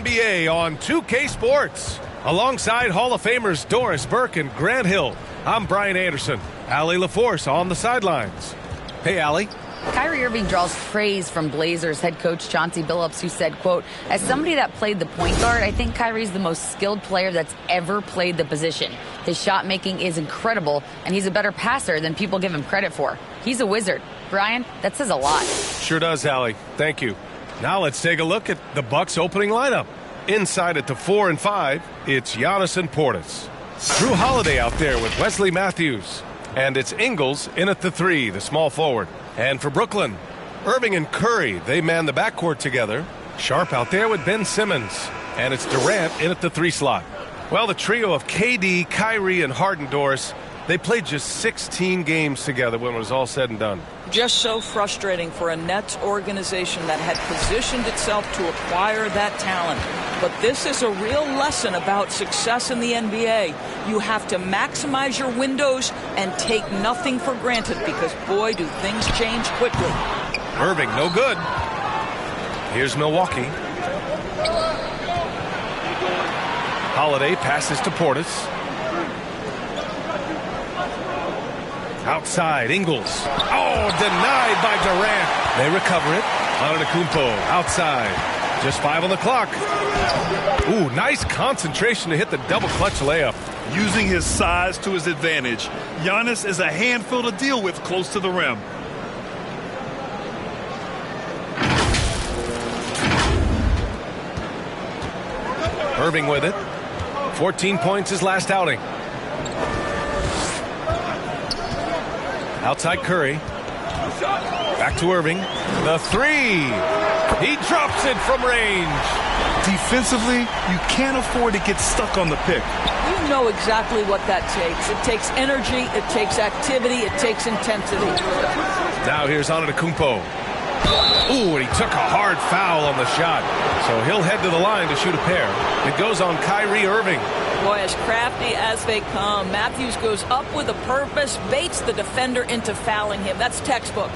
NBA on 2K Sports. Alongside Hall of Famers Doris Burke and Grant Hill, I'm Brian Anderson. Allie LaForce on the sidelines. Hey, Allie. Kyrie Irving draws praise from Blazers head coach Chauncey Billups, who said, quote, "As somebody that played the point guard, I think Kyrie's the most skilled player that's ever played the position. His shot making is incredible, and he's a better passer than people give him credit for. He's a wizard." Brian, that says a lot. Sure does, Allie. Thank you. Now let's take a look at the Bucks' opening lineup. Inside at the 4 and 5, it's Giannis and Portis. Drew Holiday out there with Wesley Matthews. And it's Ingles in at the 3, the small forward. And for Brooklyn, Irving and Curry, they man the backcourt together. Sharp out there with Ben Simmons. And it's Durant in at the 3 slot. Well, the trio of KD, Kyrie, and Harden, Doris, they played just 16 games together when it was all said and done. Just so frustrating for a Nets organization that had positioned itself to acquire that talent. But this is a real lesson about success in the NBA. You have to maximize your windows and take nothing for granted, because, boy, do things change quickly. Irving, no good. Here's Milwaukee. Holiday passes to Portis. Outside, Ingles. Oh, denied by Durant. They recover it. Antetokounmpo outside. Just 5 on the clock. Ooh, nice concentration to hit the double clutch layup. Using his size to his advantage. Giannis is a handful to deal with close to the rim. Irving with it. 14 points his last outing. Outside Curry. Back to Irving. The 3. He drops it from range. Defensively, you can't afford to get stuck on the pick. You know exactly what that takes. It takes energy, it takes activity, it takes intensity. Now here's Antetokounmpo. Ooh, and he took a hard foul on the shot. So he'll head to the line to shoot a pair. It goes on Kyrie Irving. Boy, as crafty as they come. Matthews goes up with a purpose, baits the defender into fouling him. That's textbook.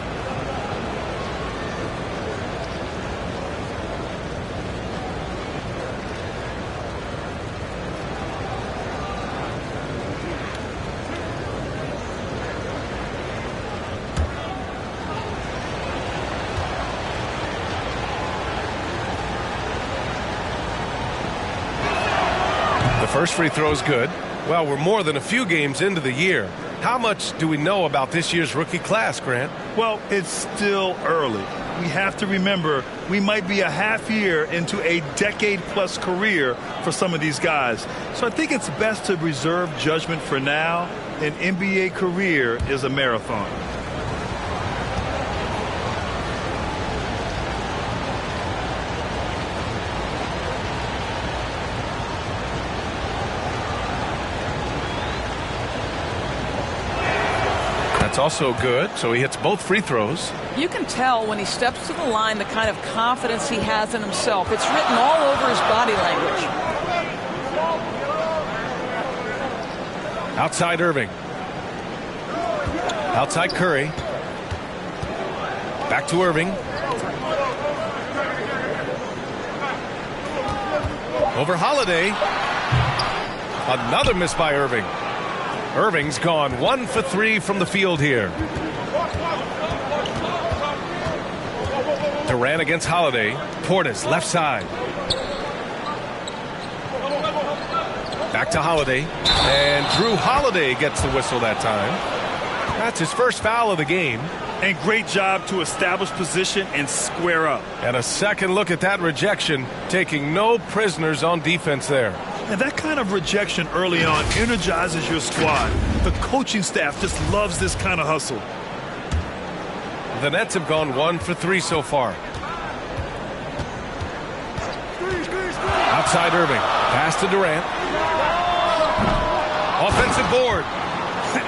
First free throw's good. Well, we're more than a few games into the year. How much do we know about this year's rookie class, Grant? Well, it's still early. We have to remember we might be a half year into a decade-plus career for some of these guys. So I think it's best to reserve judgment for now. An NBA career is a marathon. It's also good, so he hits both free throws. You can tell when he steps to the line the kind of confidence he has in himself. It's written all over his body language. Outside Irving. Outside Curry. Back to Irving. Over Holiday. Another miss by Irving. Irving's gone 1 for 3 from the field here. Durant against Holiday. Portis left side. Back to Holiday. And Drew Holiday gets the whistle that time. That's his first foul of the game. And great job to establish position and square up. And a second look at that rejection, taking no prisoners on defense there. And that kind of rejection early on energizes your squad. The coaching staff just loves this kind of hustle. The Nets have gone 1 for 3 so far. Outside Irving. Pass to Durant. Offensive board.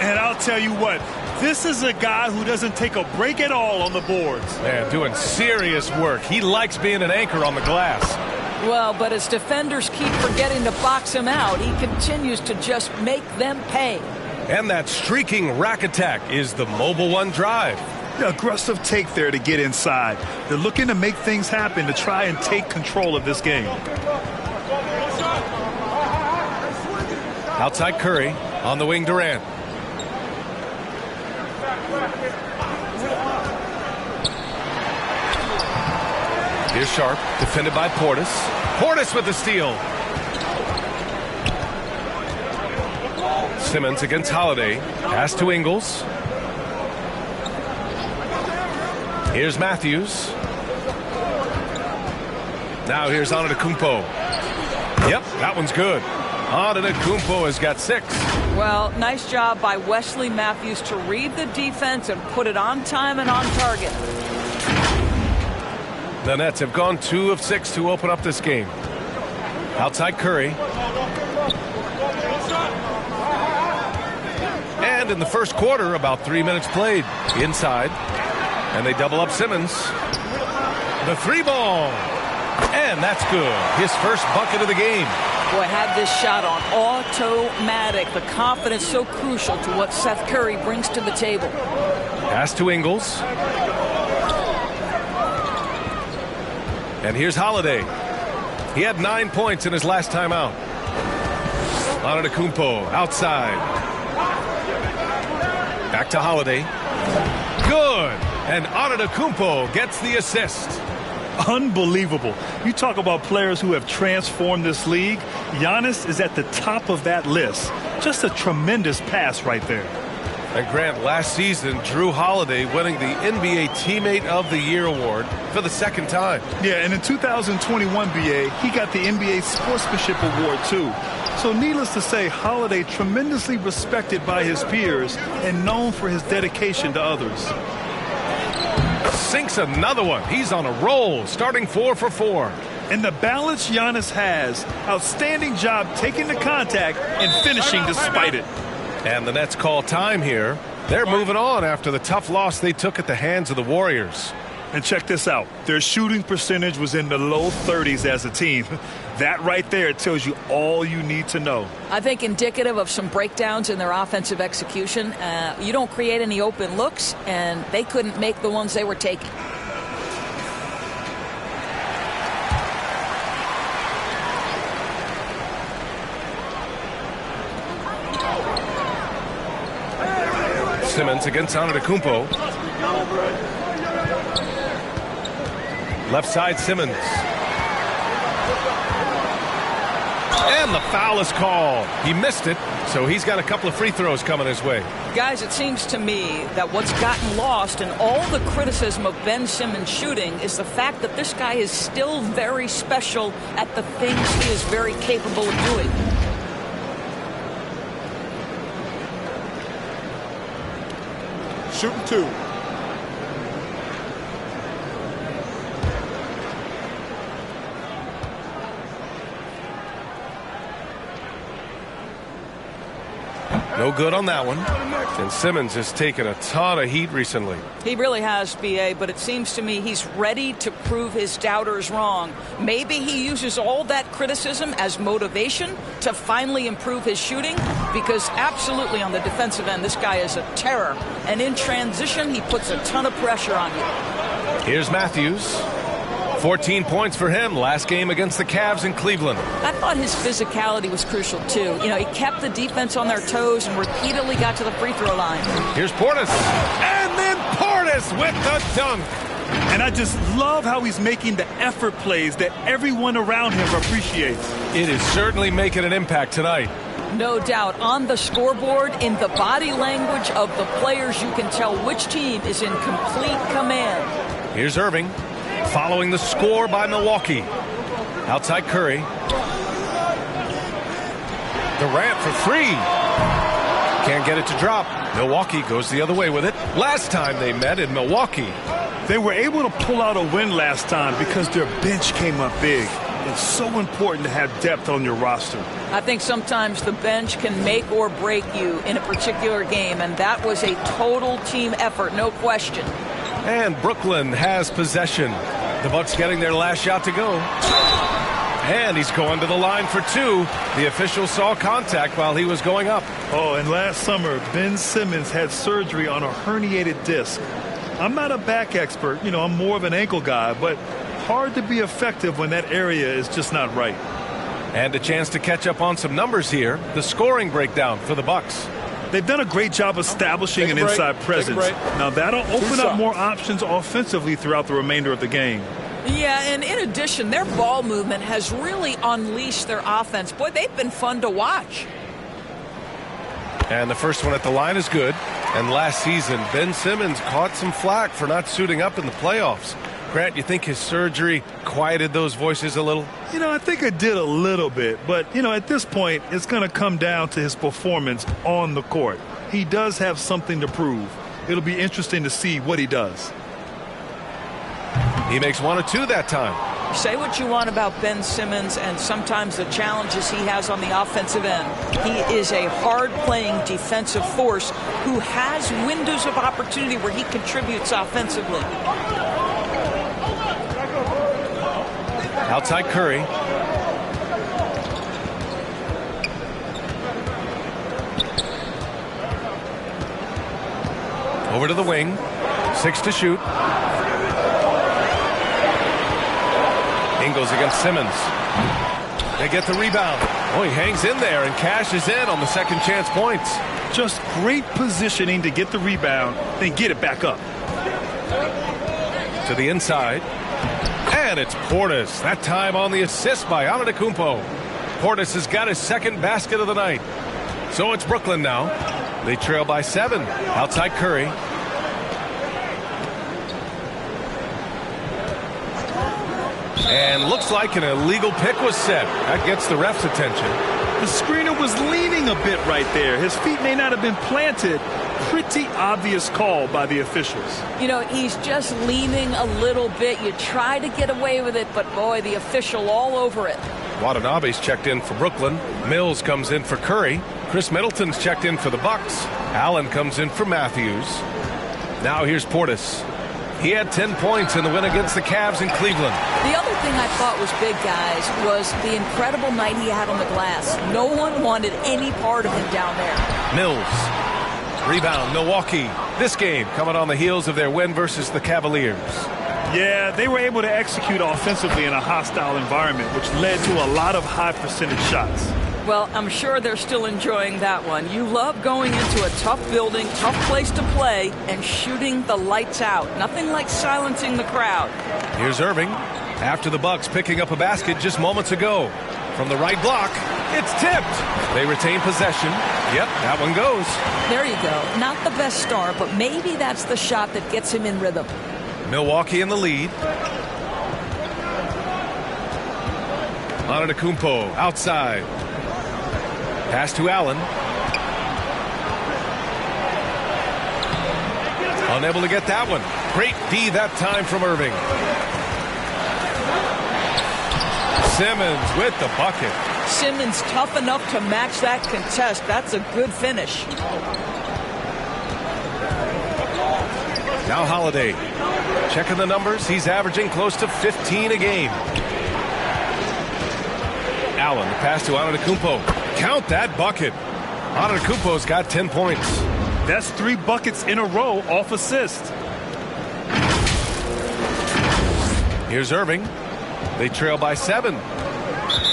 And I'll tell you what, this is a guy who doesn't take a break at all on the boards. Man, doing serious work. He likes being an anchor on the glass. Well, but as defenders keep forgetting to box him out, he continues to just make them pay. And that streaking rack attack is the Mobile One drive. Aggressive take there to get inside. They're looking to make things happen to try and take control of this game. Outside Curry, on the wing Durant. Here's Sharp, defended by Portis. Portis with the steal. Simmons against Holiday. Pass to Ingles. Here's Matthews. Now here's Antetokounmpo. Yep, that one's good. Antetokounmpo has got 6. Well, nice job by Wesley Matthews to read the defense and put it on time and on target. The Nets have gone 2 of 6 to open up this game. Outside Curry. And in the first quarter, about 3 minutes played. Inside. And they double up Simmons. The 3-ball. And that's good. His first bucket of the game. Boy, had this shot on automatic. The confidence so crucial to what Seth Curry brings to the table. Pass to Ingles. And here's Holiday. He had 9 points in his last time out. Antetokounmpo outside. Back to Holiday. Good. And Antetokounmpo gets the assist. Unbelievable. You talk about players who have transformed this league. Giannis is at the top of that list. Just a tremendous pass right there. And Grant, last season, Drew Holiday winning the NBA Teammate of the Year award for the 2nd time. Yeah, and in 2021, BA, he got the NBA Sportsmanship Award, too. So needless to say, Holiday tremendously respected by his peers and known for his dedication to others. Sinks another one. He's on a roll, starting 4 for 4. And the balance Giannis has, outstanding job taking the contact and finishing despite it. And the Nets call time here. They're moving on after the tough loss they took at the hands of the Warriors. And check this out. Their shooting percentage was in the low 30s as a team. That right there tells you all you need to know. I think indicative of some breakdowns in their offensive execution. You don't create any open looks, and they couldn't make the ones they were taking. Simmons against Antetokounmpo. Left side Simmons. And the foul is called. He missed it, so he's got a couple of free throws coming his way. Guys, it seems to me that what's gotten lost in all the criticism of Ben Simmons shooting is the fact that this guy is still very special at the things he is very capable of doing. Shooting 2. No good on that one. And Simmons has taken a ton of heat recently. He really has, B.A., but it seems to me he's ready to prove his doubters wrong. Maybe he uses all that criticism as motivation to finally improve his shooting, because absolutely on the defensive end, this guy is a terror. And in transition, he puts a ton of pressure on you. Here's Matthews. 14 points for him last game against the Cavs in Cleveland. I thought his physicality was crucial, too. You know, he kept the defense on their toes and repeatedly got to the free throw line. Here's Portis. And then Portis with the dunk. And I just love how he's making the effort plays that everyone around him appreciates. It is certainly making an impact tonight. No doubt. On the scoreboard, in the body language of the players, you can tell which team is in complete command. Here's Irving. Following the score by Milwaukee. Outside Curry. Durant for 3. Can't get it to drop. Milwaukee goes the other way with it. Last time they met in Milwaukee. They were able to pull out a win last time because their bench came up big. It's so important to have depth on your roster. I think sometimes the bench can make or break you in a particular game, and that was a total team effort, no question. And Brooklyn has possession. The Bucks getting their last shot to go. And he's going to the line for 2. The official saw contact while he was going up. Oh, and last summer, Ben Simmons had surgery on a herniated disc. I'm not a back expert. I'm more of an ankle guy, but hard to be effective when that area is just not right. And a chance to catch up on some numbers here. The scoring breakdown for the Bucks. They've done a great job establishing an inside presence. Now that'll open up more options offensively throughout the remainder of the game. Yeah, and in addition, their ball movement has really unleashed their offense. Boy, they've been fun to watch. And the first one at the line is good. And last season, Ben Simmons caught some flack for not suiting up in the playoffs. Grant, you think his surgery quieted those voices a little? I think it did a little bit. But, at this point, it's going to come down to his performance on the court. He does have something to prove. It'll be interesting to see what he does. He makes 1 or 2 that time. Say what you want about Ben Simmons and sometimes the challenges he has on the offensive end. He is a hard-playing defensive force who has windows of opportunity where he contributes offensively. Outside Curry. Over to the wing. 6 to shoot. Ingles against Simmons. They get the rebound. Oh, he hangs in there and cashes in on the second chance points. Just great positioning to get the rebound, then get it back up. To the inside. And it's Portis. That time on the assist by Antetokounmpo. Portis has got his second basket of the night. So it's Brooklyn now. They trail by 7. Outside Curry. And looks like an illegal pick was set. That gets the ref's attention. The screener was leaning a bit right there. His feet may not have been planted. Pretty obvious call by the officials. He's just leaning a little bit. You try to get away with it, but boy, the official all over it. Watanabe's checked in for Brooklyn. Mills comes in for Curry. Chris Middleton's checked in for the Bucks. Allen comes in for Matthews. Now here's Portis. He had 10 points in the win against the Cavs in Cleveland. The other thing I thought was big, guys, was the incredible night he had on the glass. No one wanted any part of him down there. Mills. Rebound, Milwaukee. This game coming on the heels of their win versus the Cavaliers. Yeah, they were able to execute offensively in a hostile environment, which led to a lot of high percentage shots. Well, I'm sure they're still enjoying that one. You love going into a tough building, tough place to play, and shooting the lights out. Nothing like silencing the crowd. Here's Irving. After the Bucks picking up a basket just moments ago. From the right block, it's tipped. They retain possession. Yep, that one goes. There you go. Not the best start, but maybe that's the shot that gets him in rhythm. Milwaukee in the lead. Antetokounmpo outside. Pass to Allen. Unable to get that one. Great D that time from Irving. Simmons with the bucket. Simmons tough enough to match that contest. That's a good finish. Now Holiday. Checking the numbers. He's averaging close to 15 a game. Allen, the pass to Antetokounmpo. Count that bucket. Antetokounmpo's got 10 points. That's 3 buckets in a row off assist. Here's Irving. They trail by 7.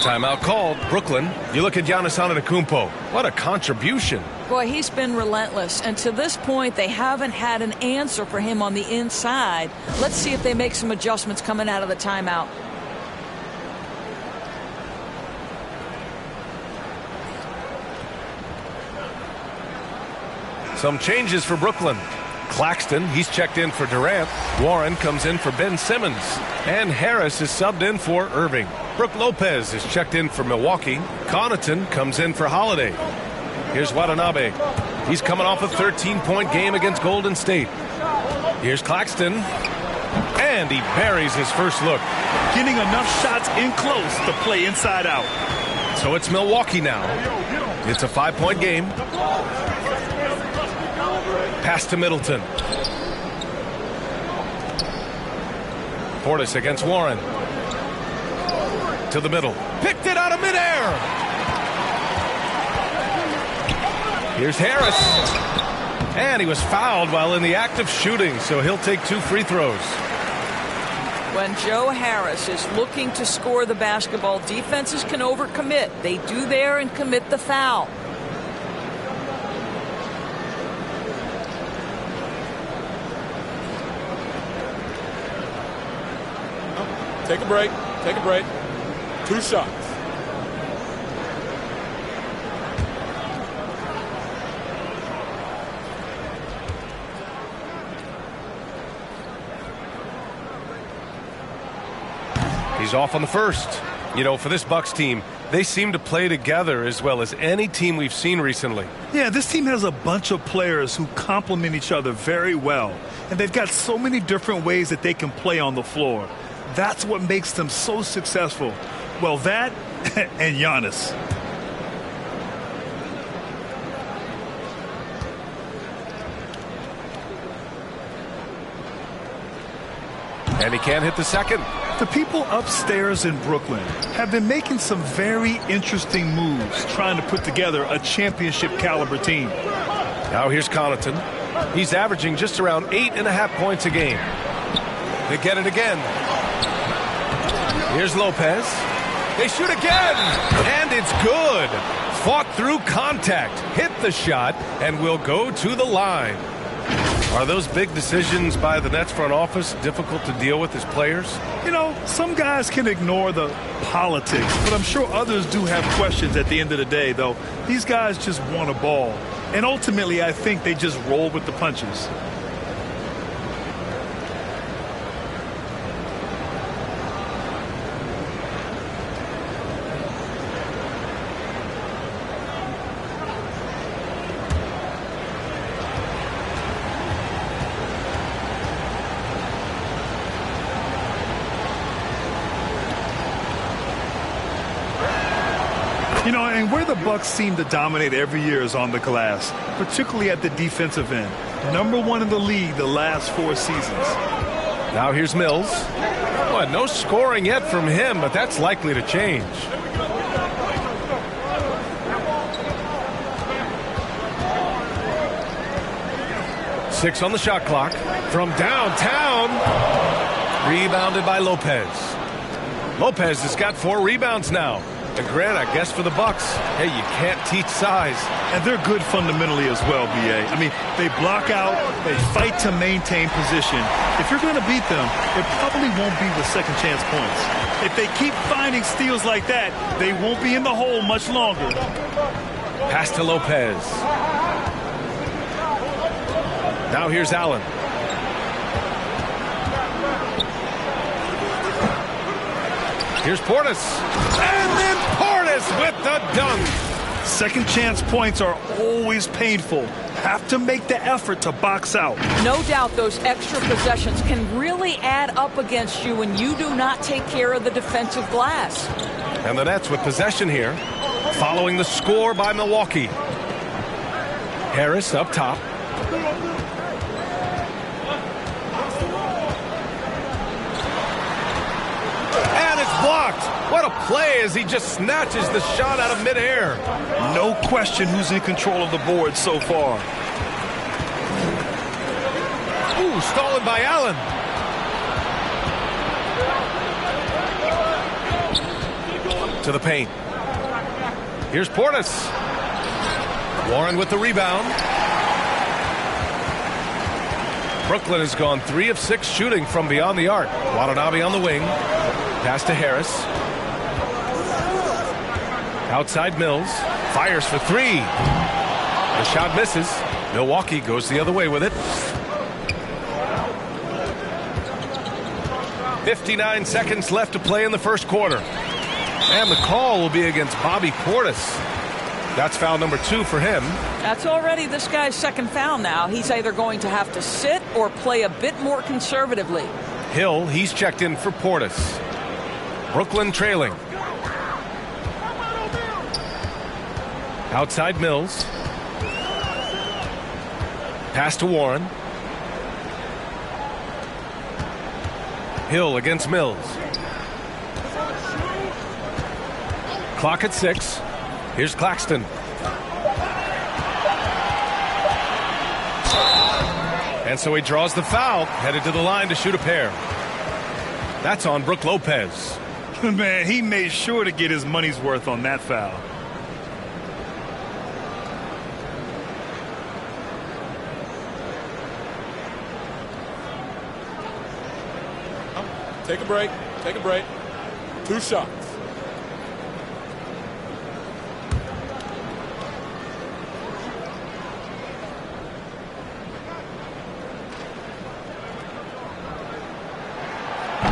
Timeout called. Brooklyn. You look at Giannis Antetokounmpo. What a contribution. Boy, he's been relentless. And to this point, they haven't had an answer for him on the inside. Let's see if they make some adjustments coming out of the timeout. Some changes for Brooklyn. Claxton, he's checked in for Durant. Warren comes in for Ben Simmons. And Harris is subbed in for Irving. Brook Lopez is checked in for Milwaukee. Connaughton comes in for Holiday. Here's Watanabe. He's coming off a 13-point game against Golden State. Here's Claxton. And he buries his first look. Getting enough shots in close to play inside out. So it's Milwaukee now. It's a 5-point game. Pass to Middleton. Portis against Warren. To the middle. Picked it out of midair. Here's Harris. And he was fouled while in the act of shooting, so he'll take 2 free throws. When Joe Harris is looking to score the basketball, defenses can overcommit. They do there and commit the foul. Take a break. Take a break. 2 shots. He's off on the first. You know, for this Bucks team, they seem to play together as well as any team we've seen recently. Yeah, this team has a bunch of players who complement each other very well. And they've got so many different ways that they can play on the floor. That's what makes them so successful. Well, that and Giannis. And he can't hit the second. The people upstairs in Brooklyn have been making some very interesting moves trying to put together a championship caliber team. Now here's Connaughton. He's averaging just around 8.5 points a game. They get it again. Here's Lopez. They shoot again, and it's good. Fought through contact, hit the shot, and will go to the line. Are those big decisions by the Nets front office difficult to deal with as players? You know, some guys can ignore the politics, but I'm sure others do have questions at the end of the day, though. These guys just want a ball. And ultimately, I think they just roll with the punches. You know, and where the Bucks seem to dominate every year is on the glass, particularly at the defensive end. #1 in the league the last 4 seasons. Now here's Mills. Well, no scoring yet from him, but that's likely to change. Six on the shot clock. From downtown. Rebounded by Lopez. Lopez has got 4 rebounds now. And Grant, I guess for the Bucks, hey, you can't teach size. And they're good fundamentally as well, B.A. I mean, they block out, they fight to maintain position. If you're going to beat them, it probably won't be with second chance points. If they keep finding steals like that, they won't be in the hole much longer. Pass to Lopez. Now here's Allen. Here's Portis. And then Portis with the dunk. Second chance points are always painful. Have to make the effort to box out. No doubt those extra possessions can really add up against you when you do not take care of the defensive glass. And the Nets with possession here, following the score by Milwaukee. Harris up top. Blocked. What a play as he just snatches the shot out of midair. No question who's in control of the board so far. Ooh, stolen by Allen. To the paint. Here's Portis. Warren with the rebound. Brooklyn has gone 3 of 6 shooting from beyond the arc. Watanabe on the wing. Pass to Harris. Outside Mills. Fires for 3. The shot misses. Milwaukee goes the other way with it. 59 seconds left to play in the first quarter. And the call will be against Bobby Portis. That's foul number 2 for him. That's already this guy's second foul now. He's either going to have to sit or play a bit more conservatively. Hill, he's checked in for Portis. Brooklyn trailing. Outside Mills. Pass to Warren. Hill against Mills. Clock at 6. Here's Claxton. And so he draws the foul, headed to the line to shoot a pair. That's on Brook Lopez. Man, he made sure to get his money's worth on that foul. Take a break. Take a break. 2 shots.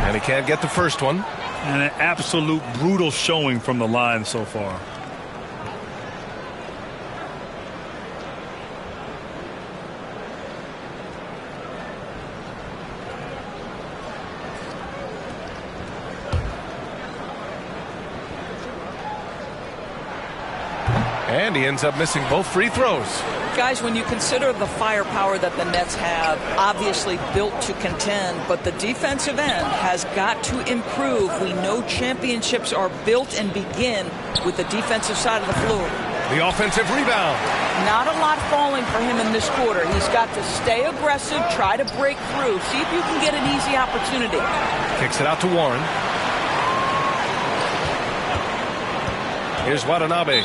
And he can't get the first one. And an absolute brutal showing from the line so far. And he ends up missing both free throws. Guys, when you consider the firepower that the Nets have, obviously built to contend, but the defensive end has got to improve. We know championships are built and begin with the defensive side of the floor. The offensive rebound. Not a lot falling for him in this quarter. He's got to stay aggressive, try to break through, see if you can get an easy opportunity. Kicks it out to Warren. Here's Watanabe.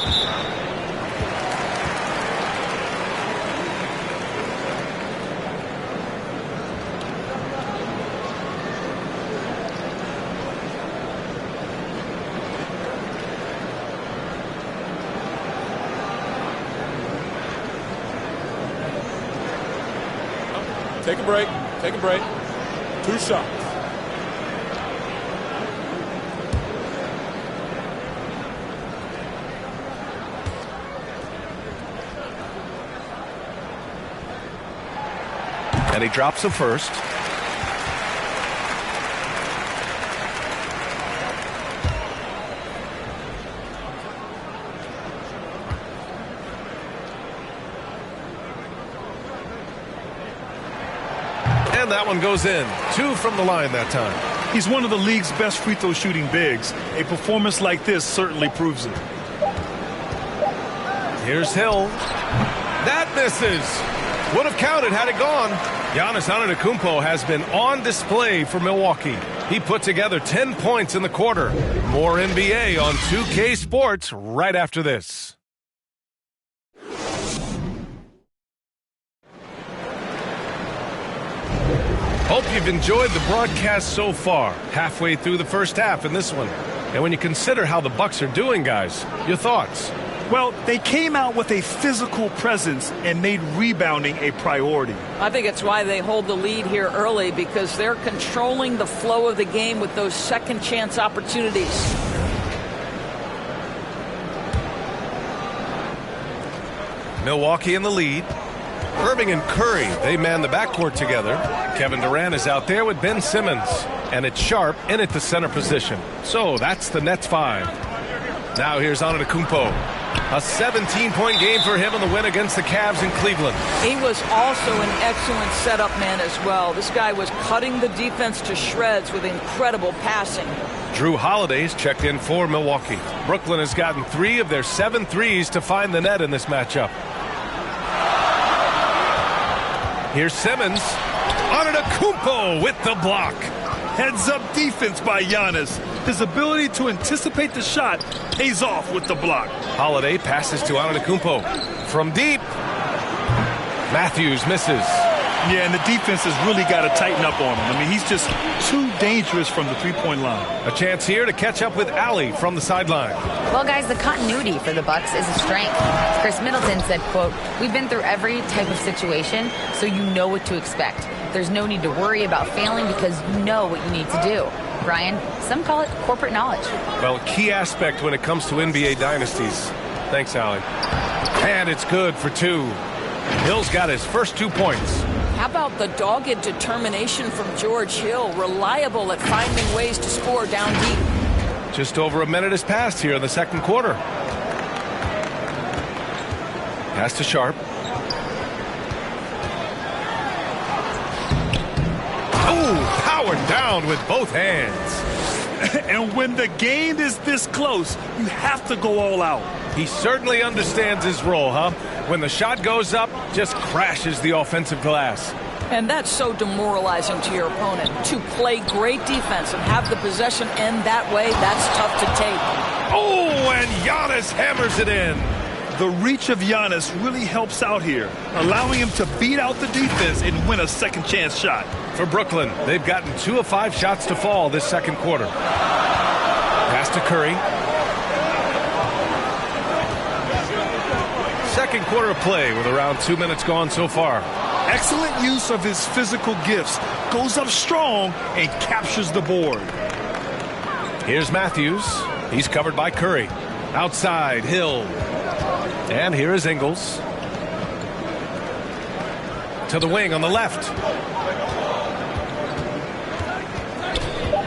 Take a break. Take a break. 2 shots. And he drops the first. And that one goes in. 2 from the line that time. He's one of the league's best free throw shooting bigs. A performance like this certainly proves it. Here's Hill. That misses. Would have counted had it gone. Giannis Antetokounmpo has been on display for Milwaukee. He put together 10 points in the quarter. More NBA on 2K Sports right after this. Hope you've enjoyed the broadcast so far. Halfway through the first half in this one. And when you consider how the Bucks are doing, guys, your thoughts? Well, they came out with a physical presence and made rebounding a priority. I think it's why they hold the lead here early, because they're controlling the flow of the game with those second chance opportunities. Milwaukee in the lead. Irving and Curry, they man the backcourt together. Kevin Durant is out there with Ben Simmons. And it's Sharp in at the center position. So that's the Nets 5. Now here's Antetokounmpo. A 17-point game for him in the win against the Cavs in Cleveland. He was also an excellent setup man as well. This guy was cutting the defense to shreds with incredible passing. Drew Holiday's checked in for Milwaukee. Brooklyn has gotten 3 of their 7 threes to find the net in this matchup. Here's Simmons. Antetokounmpo with the block. Heads-up defense by Giannis. His ability to anticipate the shot pays off with the block. Holiday passes to Antetokounmpo. From deep. Matthews misses. Yeah, and the defense has really got to tighten up on him. I mean, he's just too dangerous from the three-point line. A chance here to catch up with Allie from the sideline. Well, guys, the continuity for the Bucks is a strength. Chris Middleton said, quote, "We've been through every type of situation, so you know what to expect. There's no need to worry about failing because you know what you need to do." Brian, some call it corporate knowledge. Well, a key aspect when it comes to NBA dynasties. Thanks, Allie. And it's good for 2. Hill's got his first 2 points. How about the dogged determination from George Hill, reliable at finding ways to score down deep. Just over a minute has passed here in the second quarter. Pass to Sharp. Oh, powered down with both hands. And when the game is this close, you have to go all out. He certainly understands his role, huh? When the shot goes up, just crashes the offensive glass. And that's so demoralizing to your opponent. To play great defense and have the possession end that way, that's tough to take. Oh, and Giannis hammers it in. The reach of Giannis really helps out here, allowing him to beat out the defense and win a second chance shot. For Brooklyn, they've gotten 2 of 5 shots to fall this second quarter. Pass to Curry. Second quarter of play with around 2 minutes gone so far. Excellent use of his physical gifts. Goes up strong and captures the board. Here's Matthews. He's covered by Curry. Outside, Hill. And here is Ingles. To the wing on the left.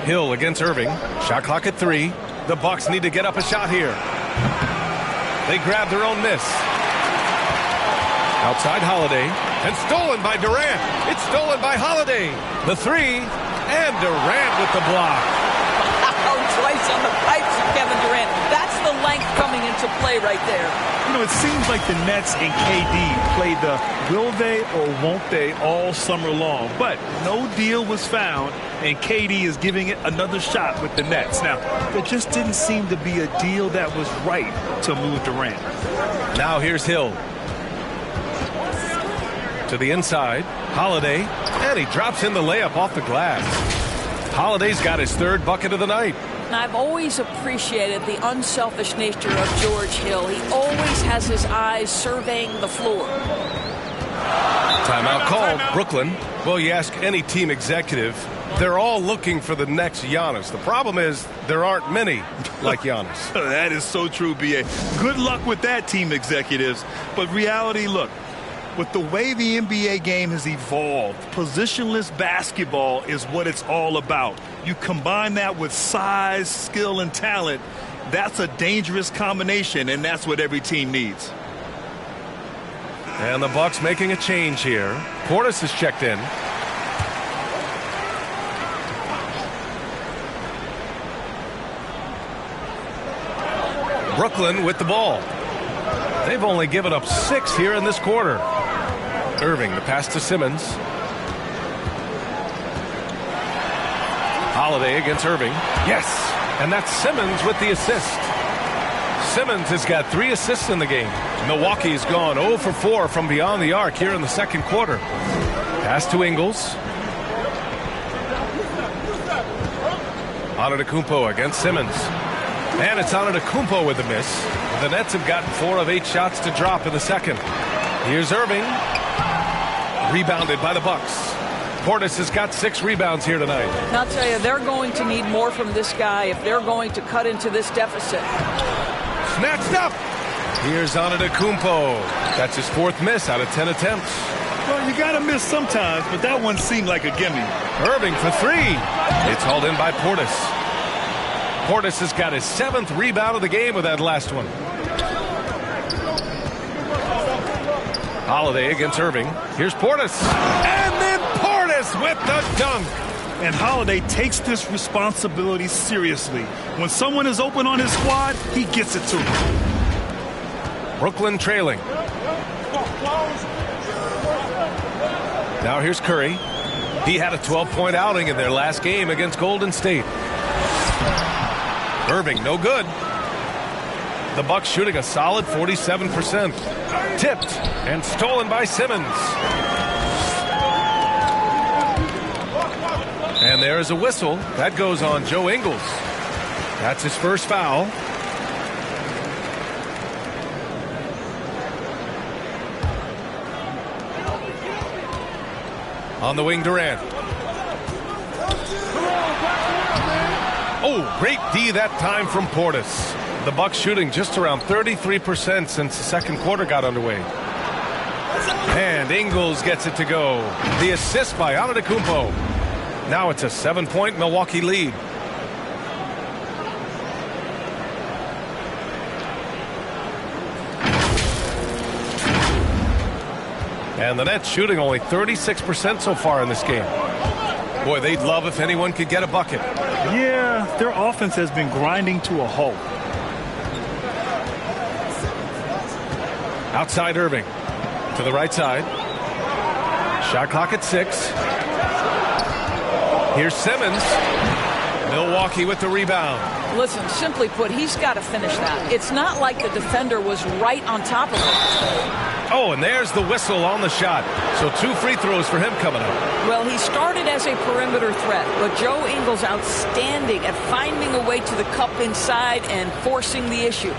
Hill against Irving. Shot clock at 3. The Bucks need to get up a shot here. They grab their own miss. Outside Holiday. And stolen by Durant. It's stolen by Holiday. The 3. And Durant with the block. Twice on the pipes of Kevin Durant. That's the length coming into play right there. You know, it seems like the Nets and KD played the will they or won't they all summer long. But no deal was found, and KD is giving it another shot with the Nets. Now, there just didn't seem to be a deal that was right to move Durant. Now here's Hill. To the inside. Holiday. And he drops in the layup off the glass. Holiday's got his 3rd bucket of the night. I've always appreciated the unselfish nature of George Hill. He always has his eyes surveying the floor. Timeout called. Brooklyn. Well, you ask any team executive, they're all looking for the next Giannis. The problem is there aren't many like Giannis. That is so true, B.A. Good luck with that, team executives. But reality, look, with the way the NBA game has evolved, positionless basketball is what it's all about. You combine that with size, skill, and talent, that's a dangerous combination, and that's what every team needs. And the Bucks making a change here. Portis is checked in. Brooklyn with the ball. They've only given up 6 here in this quarter. Irving, the pass to Simmons. Holiday against Irving. Yes, and that's Simmons with the assist. Simmons has got 3 assists in the game. Milwaukee's gone 0 for 4 from beyond the arc here in the second quarter. Pass to Ingles. Antetokounmpo against Simmons. And it's Antetokounmpo with the miss. The Nets have gotten 4 of 8 shots to drop in the second. Here's Irving. Rebounded by the Bucks. Portis has got 6 rebounds here tonight. And I'll tell you, they're going to need more from this guy if they're going to cut into this deficit. Snatched up. Here's Antetokounmpo. That's his 4th miss out of 10 attempts. Well, you got to miss sometimes, but that one seemed like a gimme. Irving for 3. It's hauled in by Portis. Portis has got his 7th rebound of the game with that last one. Holiday against Irving. Here's Portis. And then Portis with the dunk. And Holiday takes this responsibility seriously. When someone is open on his squad, he gets it to him. Brooklyn trailing. Now here's Curry. He had a 12-point outing in their last game against Golden State. Irving, no good. The Bucks shooting a solid 47%. Tipped and stolen by Simmons. And there is a whistle. That goes on Joe Ingles. That's his first foul. On the wing, Durant. Oh, great D that time from Portis. The Bucks shooting just around 33% since the second quarter got underway. And Ingles gets it to go. The assist by Antetokounmpo. Now it's a 7-point Milwaukee lead. And the Nets shooting only 36% so far in this game. Boy, they'd love if anyone could get a bucket. Yeah, their offense has been grinding to a halt. Outside Irving. To the right side. Shot clock at 6. Here's Simmons. Milwaukee with the rebound. Listen, simply put, he's got to finish that. It's not like the defender was right on top of him. Oh, and there's the whistle on the shot. So 2 free throws for him coming up. Well, he started as a perimeter threat, but Joe Ingles outstanding at finding a way to the cup inside and forcing the issue.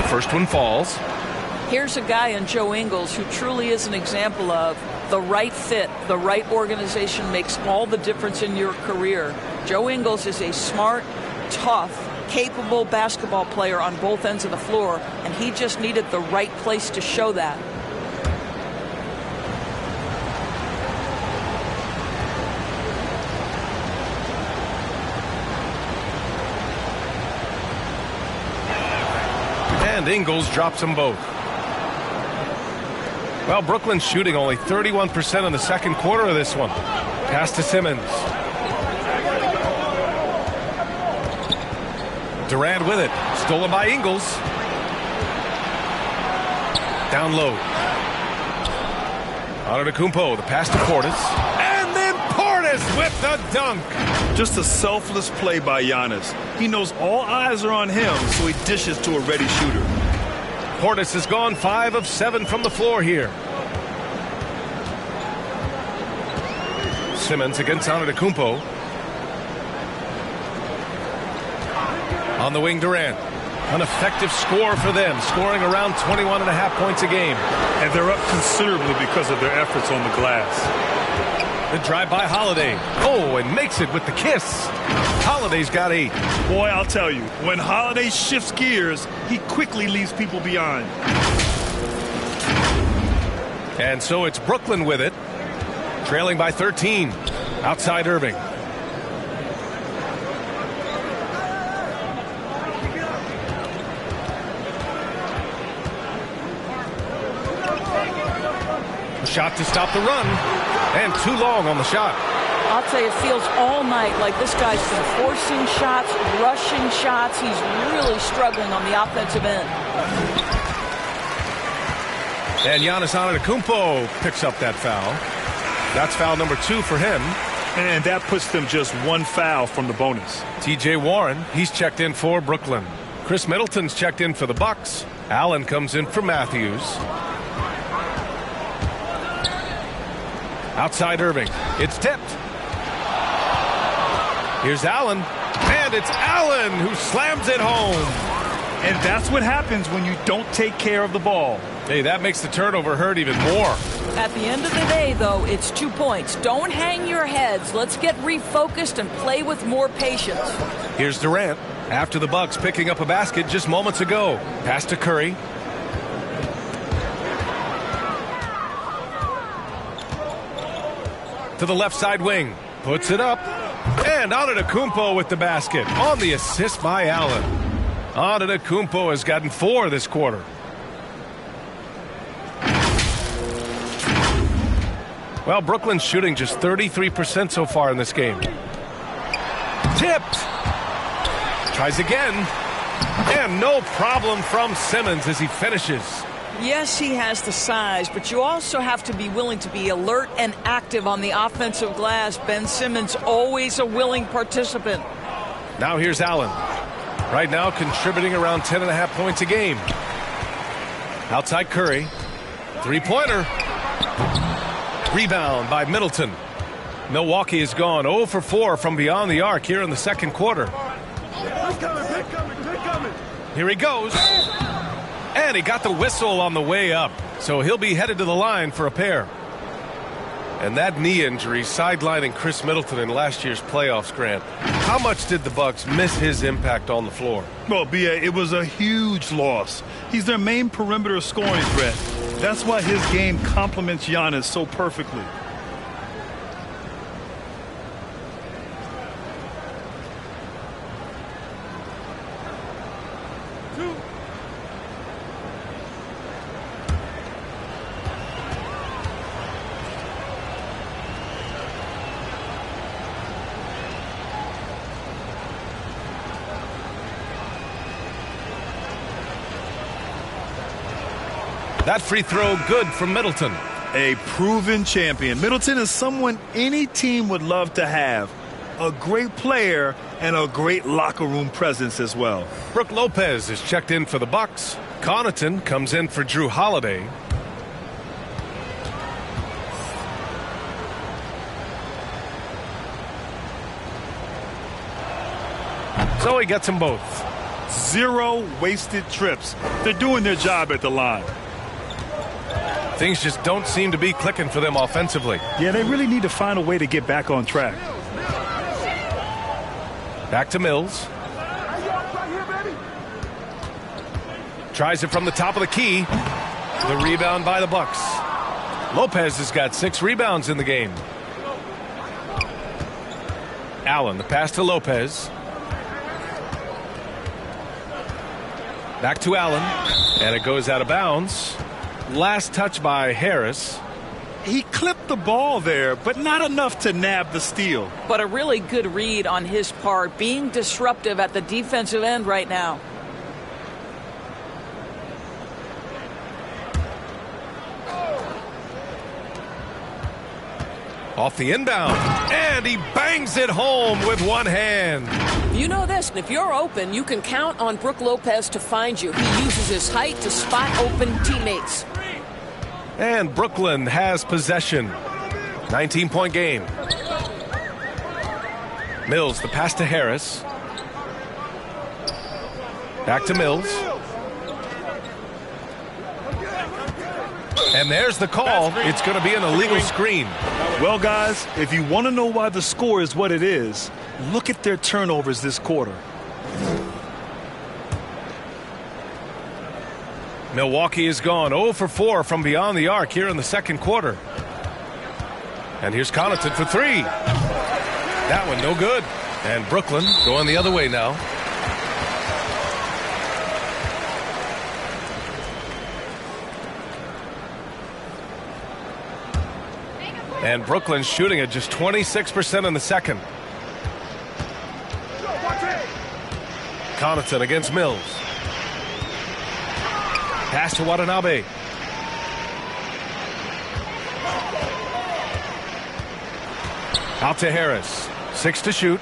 First one falls. Here's a guy in Joe Ingles who truly is an example of the right fit, the right organization makes all the difference in your career. Joe Ingles is a smart, tough, capable basketball player on both ends of the floor, and he just needed the right place to show that. And Ingles drops them both. Well, Brooklyn's shooting only 31% in the second quarter of this one. Pass to Simmons. Durant with it. Stolen by Ingles. Down low. Antetokounmpo, the pass to Portis. And then Portis with the dunk. Just a selfless play by Giannis. He knows all eyes are on him, so he dishes to a ready shooter. Portis has gone 5 of 7 from the floor here. Simmons against Antetokounmpo. On the wing, Durant. An effective score for them, scoring around 21.5 points a game. And they're up considerably because of their efforts on the glass. The drive by Holiday. Oh, and makes it with the kiss. Holiday's got 8. Boy, I'll tell you, when Holiday shifts gears, he quickly leaves people behind. And so it's Brooklyn with it, trailing by 13. Outside Irving. A shot to stop the run. And too long on the shot. I'll tell you, it feels all night like this guy's been forcing shots, rushing shots. He's really struggling on the offensive end. And Giannis Antetokounmpo picks up that foul. That's foul number 2 for him. And that puts them just 1 foul from the bonus. T.J. Warren, he's checked in for Brooklyn. Chris Middleton's checked in for the Bucks. Allen comes in for Matthews. Outside Irving. It's tipped. Here's Allen. And it's Allen who slams it home. And that's what happens when you don't take care of the ball. Hey, that makes the turnover hurt even more. At the end of the day, though, it's 2 points. Don't hang your heads. Let's get refocused and play with more patience. Here's Durant. After the Bucks picking up a basket just moments ago. Pass to Curry. To the left side wing. Puts it up. And Antetokounmpo with the basket. On the assist by Allen. Antetokounmpo has gotten 4 this quarter. Well, Brooklyn's shooting just 33% so far in this game. Tipped. Tries again. And no problem from Simmons as he finishes. Yes, he has the size, but you also have to be willing to be alert and active on the offensive glass. Ben Simmons, always a willing participant. Now here's Allen. Right now contributing around 10.5 points a game. Outside Curry. Three-pointer. Rebound by Middleton. Milwaukee has gone 0 for 4 from beyond the arc here in the second quarter. Here he goes. And he got the whistle on the way up. So he'll be headed to the line for a pair. And that knee injury sidelining Chris Middleton in last year's playoffs, Grant. How much did the Bucks miss his impact on the floor? Well, B.A., it was a huge loss. He's their main perimeter scoring threat. That's why his game complements Giannis so perfectly. That free throw good from Middleton. A proven champion. Middleton is someone any team would love to have. A great player and a great locker room presence as well. Brook Lopez is checked in for the Bucks. Connaughton comes in for Drew Holiday. So he gets them both. 0 wasted trips. They're doing their job at the line. Things just don't seem to be clicking for them offensively. Yeah, they really need to find a way to get back on track. Back to Mills. Tries it from the top of the key. The rebound by the Bucks. Lopez has got 6 rebounds in the game. Allen, the pass to Lopez. Back to Allen, and it goes out of bounds. Last touch by Harris. He clipped the ball there, but not enough to nab the steal. But a really good read on his part, being disruptive at the defensive end right now. Off the inbound, and he bangs it home with one hand. You know this, if you're open, you can count on Brook Lopez to find you. He uses his height to spot open teammates. And Brooklyn has possession. 19-point game. Mills, the pass to Harris. Back to Mills. And there's the call. It's going to be an illegal screen. Well, guys, if you want to know why the score is what it is, look at their turnovers this quarter. Milwaukee is gone 0 for 4 from beyond the arc here in the second quarter. And here's Connaughton for 3. That one no good. And Brooklyn going the other way now. And Brooklyn shooting at just 26% in the second. Connaughton against Mills. Pass to Watanabe. Out to Harris. 6 to shoot.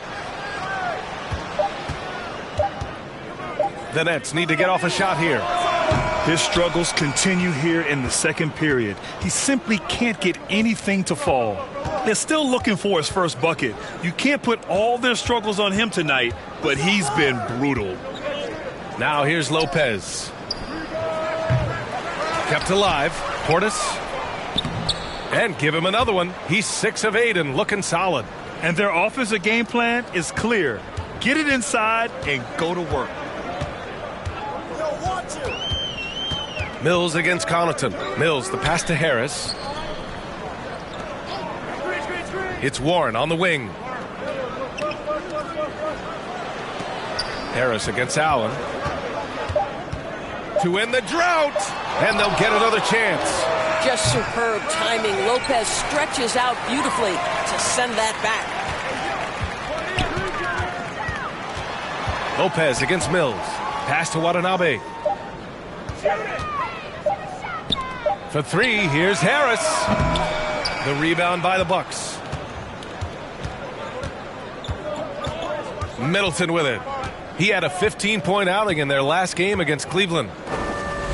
The Nets need to get off a shot here. His struggles continue here in the second period. He simply can't get anything to fall. They're still looking for his first bucket. You can't put all their struggles on him tonight, but he's been brutal. Now here's Lopez. Kept alive. Portis. And give him another one. He's 6 of 8 and looking solid. And their offensive game plan is clear. Get it inside and go to work. Mills against Connaughton. Mills, the pass to Harris. It's Warren on the wing. Harris against Allen. To end the drought. And they'll get another chance. Just superb timing. Lopez stretches out beautifully to send that back. Lopez against Mills. Pass to Watanabe. For 3, here's Harris. The rebound by the Bucks. Middleton with it. He had a 15-point outing in their last game against Cleveland.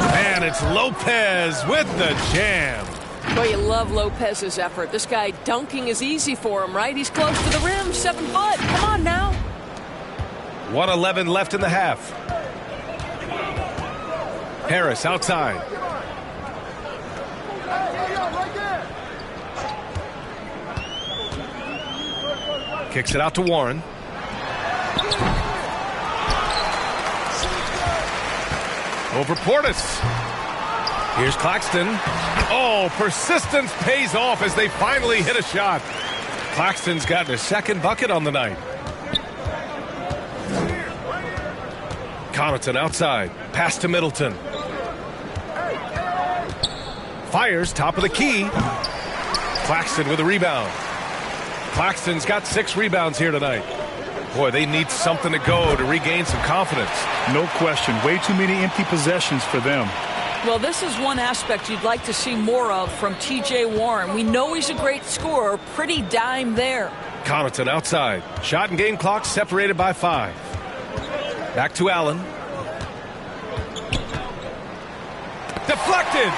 And it's Lopez with the jam. Boy, you love Lopez's effort. This guy dunking is easy for him, right? He's close to the rim, 7 foot. Come on now. 1:11 left in the half. Harris outside. Kicks it out to Warren. Over Portis. Here's Claxton. Oh, persistence pays off as they finally hit a shot. Claxton's gotten his second bucket on the night. Connaughton outside. Pass to Middleton. Fires top of the key. Claxton with a rebound. Claxton's got 6 rebounds here tonight. Boy, they need something to go to regain some confidence. No question. Way too many empty possessions for them. Well, this is one aspect you'd like to see more of from T.J. Warren. We know he's a great scorer. Pretty dime there. Connaughton outside. Shot and game clock separated by 5. Back to Allen. Deflected.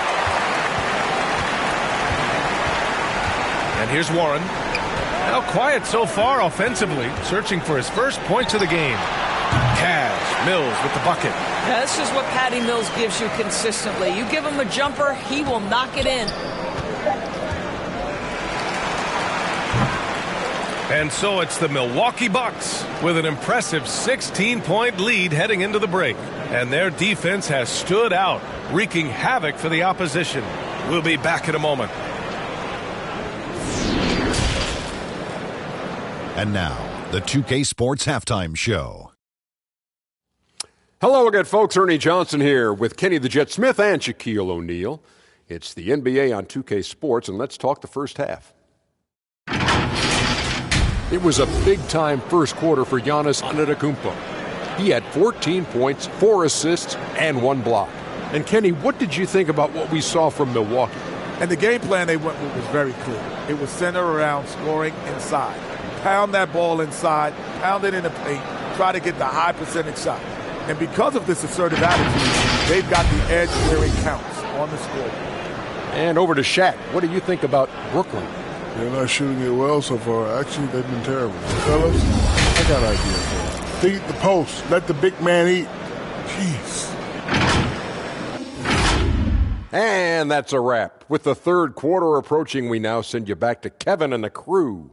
And here's Warren. Now quiet so far offensively, searching for his first points of the game. Cash, Mills with the bucket. Now, this is what Patty Mills gives you consistently. You give him a jumper, he will knock it in. And so it's the Milwaukee Bucks with an impressive 16-point lead heading into the break. And their defense has stood out, wreaking havoc for the opposition. We'll be back in a moment. And now, the 2K Sports Halftime Show. Hello again, folks. Ernie Johnson here with Kenny the Jet Smith and Shaquille O'Neal. It's the NBA on 2K Sports, and let's talk the first half. It was a big-time first quarter for Giannis Antetokounmpo. He had 14 points, 4 assists, and 1 block. And Kenny, what did you think about what we saw from Milwaukee? And the game plan they went with was very clear. It was centered around scoring inside. Pound that ball inside, pound it in the paint, try to get the high percentage shot. And because of this assertive attitude, they've got the edge where it counts on the scoreboard. And over to Shaq. What do you think about Brooklyn? They're not shooting it well so far. Actually, they've been terrible. Fellas, I got an idea for them. Feed the post. Let the big man eat. Jeez. And that's a wrap. With the third quarter approaching, we now send you back to Kevin and the crew.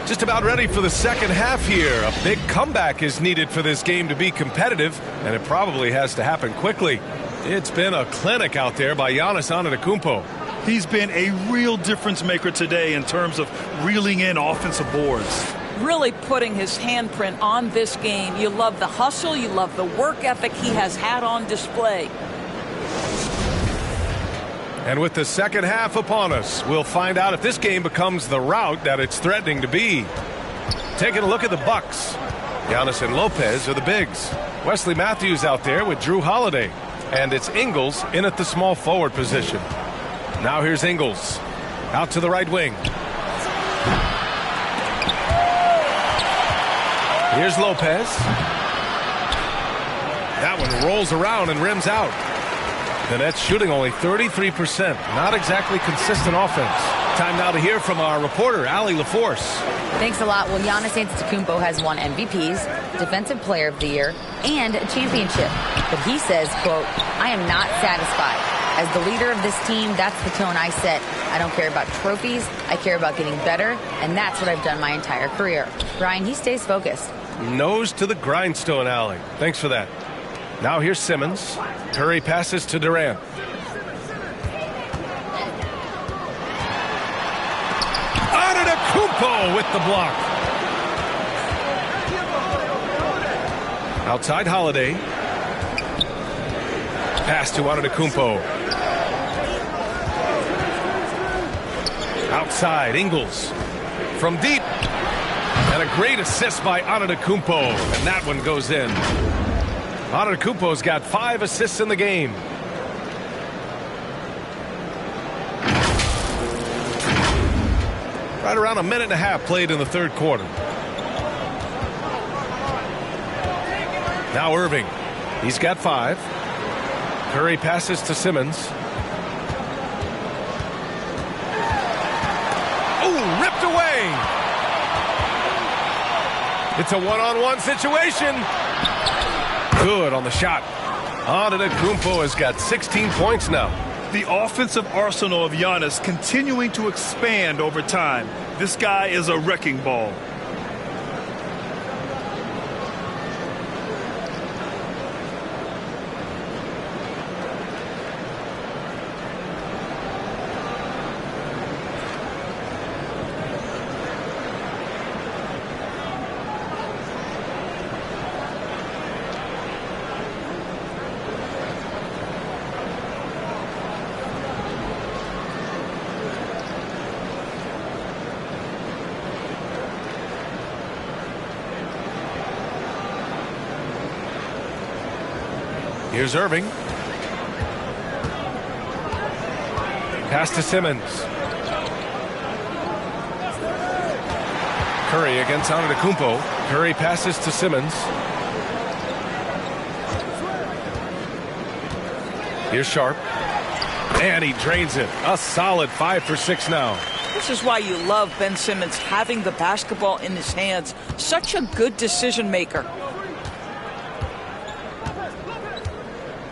Just about ready for the second half here. A big comeback is needed for this game to be competitive, and it probably has to happen quickly. It's been a clinic out there by Giannis Antetokounmpo. He's been a real difference maker today in terms of reeling in offensive boards. Really putting his handprint on this game. You love the hustle, you love the work ethic he has had on display. And with the second half upon us, we'll find out if this game becomes the rout that it's threatening to be. Taking a look at the Bucks. Giannis and Lopez are the bigs. Wesley Matthews out there with Drew Holiday. And it's Ingles in at the small forward position. Now here's Ingles. Out to the right wing. Here's Lopez. That one rolls around and rims out. The Nets shooting only 33%. Not exactly consistent offense. Time now to hear from our reporter, Allie LaForce. Thanks a lot. Well, Giannis Antetokounmpo has won MVPs, Defensive Player of the Year, and a championship. But he says, quote, I am not satisfied. As the leader of this team, that's the tone I set. I don't care about trophies. I care about getting better, and that's what I've done my entire career. Ryan, he stays focused. Nose to the grindstone, Allie. Thanks for that. Now here's Simmons. Curry passes to Durant. Antetokounmpo with the block. Outside Holiday. Pass to Antetokounmpo. Outside Ingles. From deep. And a great assist by Antetokounmpo. And that one goes in. Antetokounmpo's got 5 assists in the game. Right around a minute and a half played in the third quarter. Now Irving. He's got 5. Curry passes to Simmons. Oh, ripped away. It's a one-on-one situation. Good on the shot. Antetokounmpo has got 16 points now. The offensive arsenal of Giannis continuing to expand over time. This guy is a wrecking ball. Here's Irving. Pass to Simmons. Curry against Antetokounmpo. Curry passes to Simmons. Here's Sharp. And he drains it. A solid 5 for 6 now. This is why you love Ben Simmons having the basketball in his hands. Such a good decision maker.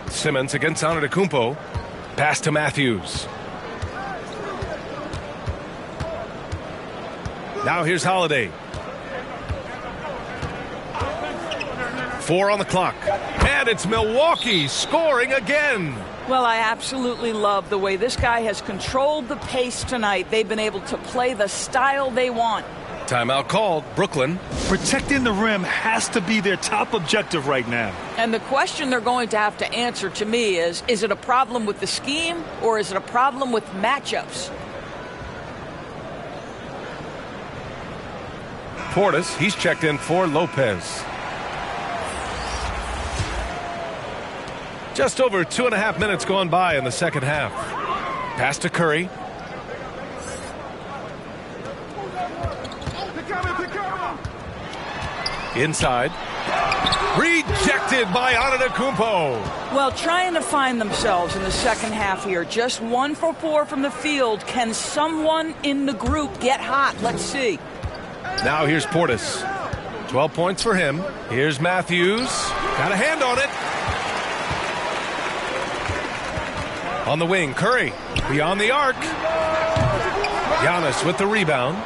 Simmons against Antetokounmpo. Pass to Matthews. Now here's Holiday. 4 on the clock. And it's Milwaukee scoring again. Well, I absolutely love the way this guy has controlled the pace tonight. They've been able to play the style they want. Timeout called. Brooklyn. Protecting the rim has to be their top objective right now. And the question they're going to have to answer to me is it a problem with the scheme or is it a problem with matchups? Portis, he's checked in for Lopez. Just over 2.5 minutes gone by in the second half. Pass to Curry. Inside. Rejected by Antetokounmpo. Well, trying to find themselves in the second half here. Just 1 for 4 from the field. Can someone in the group get hot? Let's see. Now here's Portis. 12 points for him. Here's Matthews. Got a hand on it. On the wing, Curry. Beyond the arc. Giannis with the rebound.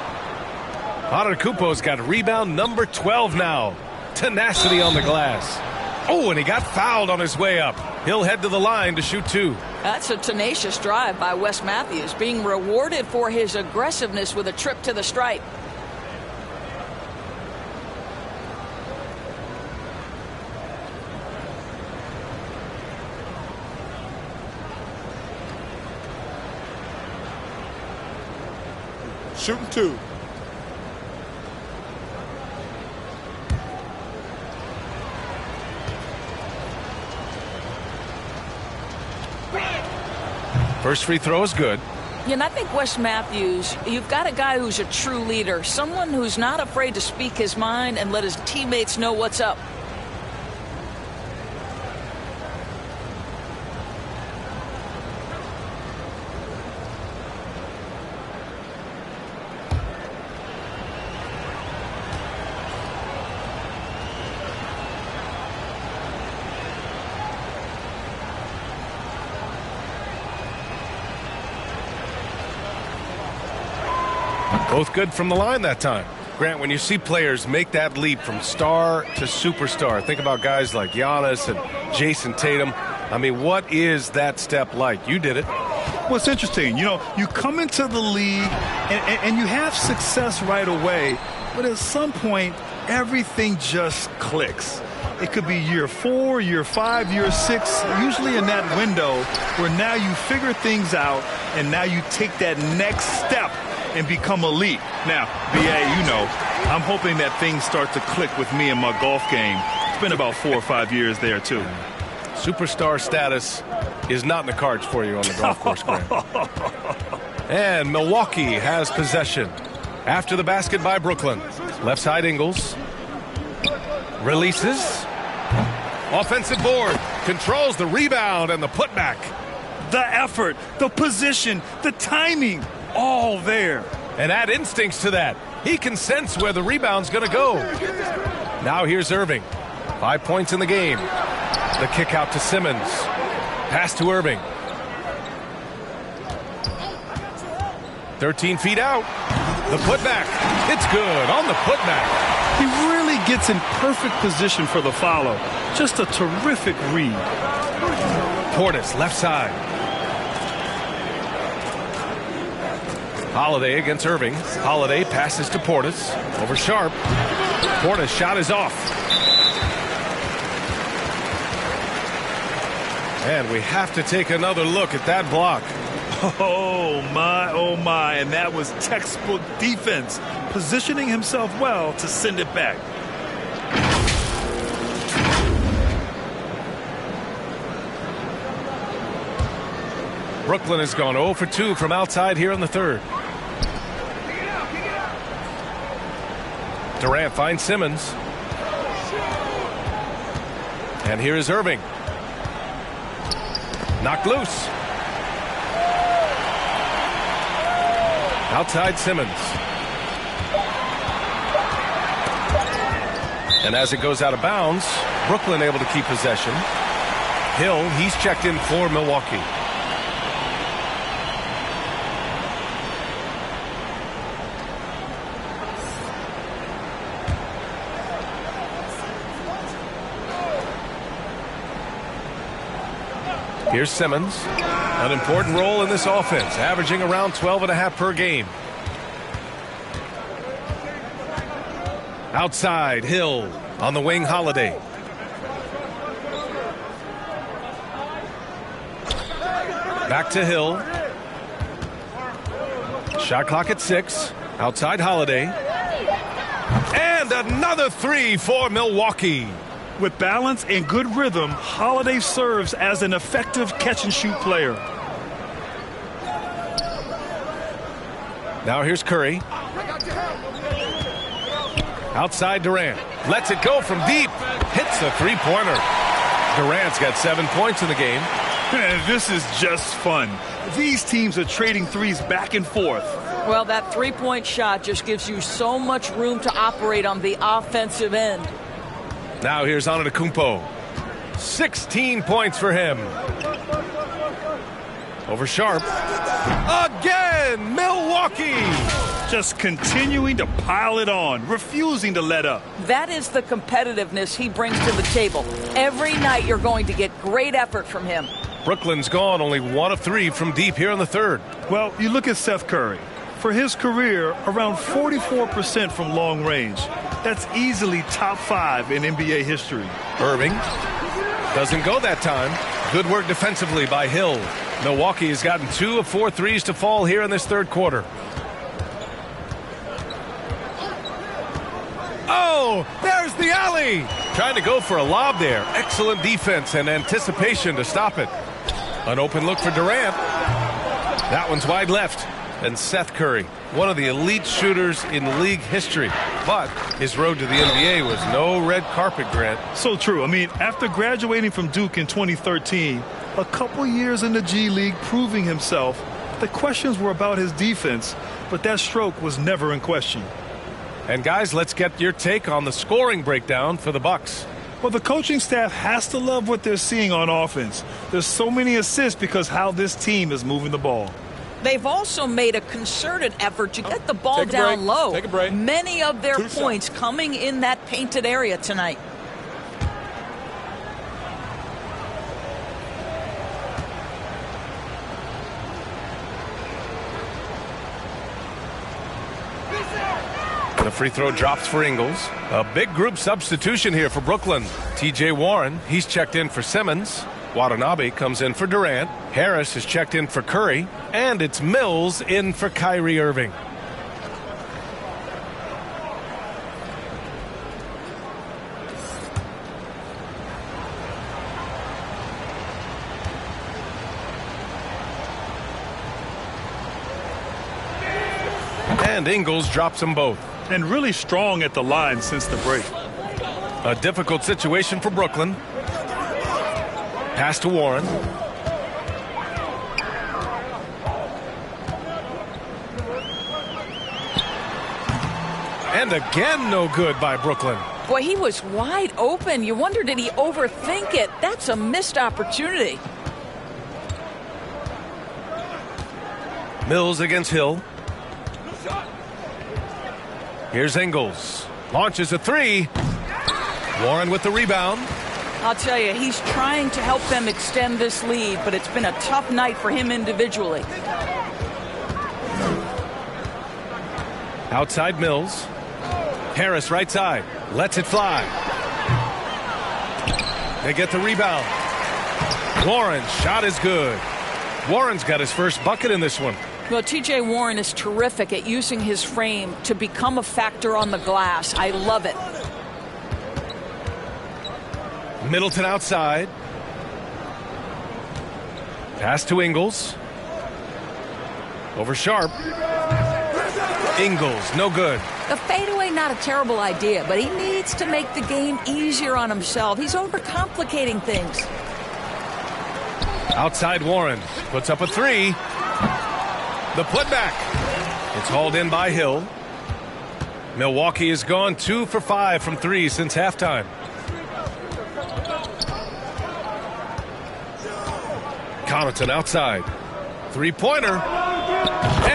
Antetokounmpo's got rebound number 12 now. Tenacity on the glass. Oh, and he got fouled on his way up. He'll head to the line to shoot 2. That's a tenacious drive by Wes Matthews, being rewarded for his aggressiveness with a trip to the stripe. Shooting 2. First free throw is good. And I think Wes Matthews, you've got a guy who's a true leader, someone who's not afraid to speak his mind and let his teammates know what's up. Both good from the line that time. Grant, when you see players make that leap from star to superstar, think about guys like Giannis and Jason Tatum. I mean, what is that step like? You did it. Well, it's interesting. You know, you come into the league and you have success right away, but at some point, everything just clicks. It could be year 4, year 5, year 6, usually in that window where now you figure things out and now you take that next step and become elite. Now, BA, you know, I'm hoping that things start to click with me in my golf game. It's been about 4 or 5 years there, too. Superstar status is not in the cards for you on the golf course, Grant. And Milwaukee has possession. After the basket by Brooklyn. Left side Ingles. Releases. Offensive board. Controls the rebound and the putback. The effort, the position, the timing. All there. And add instincts to that. He can sense where the rebound's going to go. Now here's Irving. 5 points in the game. The kick out to Simmons. Pass to Irving. 13 feet out. The putback. It's good on the putback. He really gets in perfect position for the follow. Just a terrific read. Portis, left side. Holiday against Irving. Holiday passes to Portis. Over Sharp. Portis' shot is off. And we have to take another look at that block. Oh, my. And that was textbook defense. Positioning himself well to send it back. Brooklyn has gone 0 for 2 from outside here in the third. Durant finds Simmons. And here is Irving. Knocked loose. Outside Simmons. And as it goes out of bounds, Brooklyn able to keep possession. Hill, he's checked in for Milwaukee. Here's Simmons. An important role in this offense, averaging around 12.5 per game. Outside, Hill. On the wing, Holiday. Back to Hill. Shot clock at 6. Outside, Holiday. And another three for Milwaukee. With balance and good rhythm, Holiday serves as an effective catch-and-shoot player. Now here's Curry. Outside Durant. Lets it go from deep. Hits a three-pointer. Durant's got 7 points in the game. Man, this is just fun. These teams are trading threes back and forth. Well, that three-point shot just gives you so much room to operate on the offensive end. Now here's Antetokounmpo. 16 points for him. Over Sharp. Again, Milwaukee. Just continuing to pile it on, refusing to let up. That is the competitiveness he brings to the table. Every night you're going to get great effort from him. Brooklyn's gone only 1 of 3 from deep here in the third. Well, you look at Seth Curry. For his career, around 44% from long range. That's easily top 5 in NBA history. Irving doesn't go that time. Good work defensively by Hill. Milwaukee has gotten 2 of 4 threes to fall here in this third quarter. Oh, there's the alley. Trying to go for a lob there. Excellent defense and anticipation to stop it. An open look for Durant. That one's wide left. And Seth Curry, one of the elite shooters in league history. But his road to the NBA was no red carpet, Grant. So true. I mean, after graduating from Duke in 2013, a couple years in the G League proving himself, the questions were about his defense, but that stroke was never in question. And guys, let's get your take on the scoring breakdown for the Bucks. Well, the coaching staff has to love what they're seeing on offense. There's so many assists because how this team is moving the ball. They've also made a concerted effort to get the ball down low. Take a break. Many of their points coming in that painted area tonight. The free throw drops for Ingles. A big group substitution here for Brooklyn. TJ Warren, he's checked in for Simmons. Watanabe comes in for Durant. Harris is checked in for Curry. And it's Mills in for Kyrie Irving. And Ingles drops them both. And really strong at the line since the break. A difficult situation for Brooklyn. Pass to Warren. And again, no good by Brooklyn. Boy, he was wide open. You wonder, did he overthink it? That's a missed opportunity. Mills against Hill. Here's Ingles. Launches a three. Warren with the rebound. I'll tell you, he's trying to help them extend this lead, but it's been a tough night for him individually. Outside Mills. Harris right side. Lets it fly. They get the rebound. Warren, shot is good. Warren's got his first bucket in this one. Well, TJ Warren is terrific at using his frame to become a factor on the glass. I love it. Middleton outside. Pass to Ingles. Over Sharp. Ingles, no good. The fadeaway, not a terrible idea, but he needs to make the game easier on himself. He's overcomplicating things. Outside Warren. Puts up a three. The putback. It's hauled in by Hill. Milwaukee has gone 2 for 5 from 3 since halftime. Connaughton outside. Three-pointer.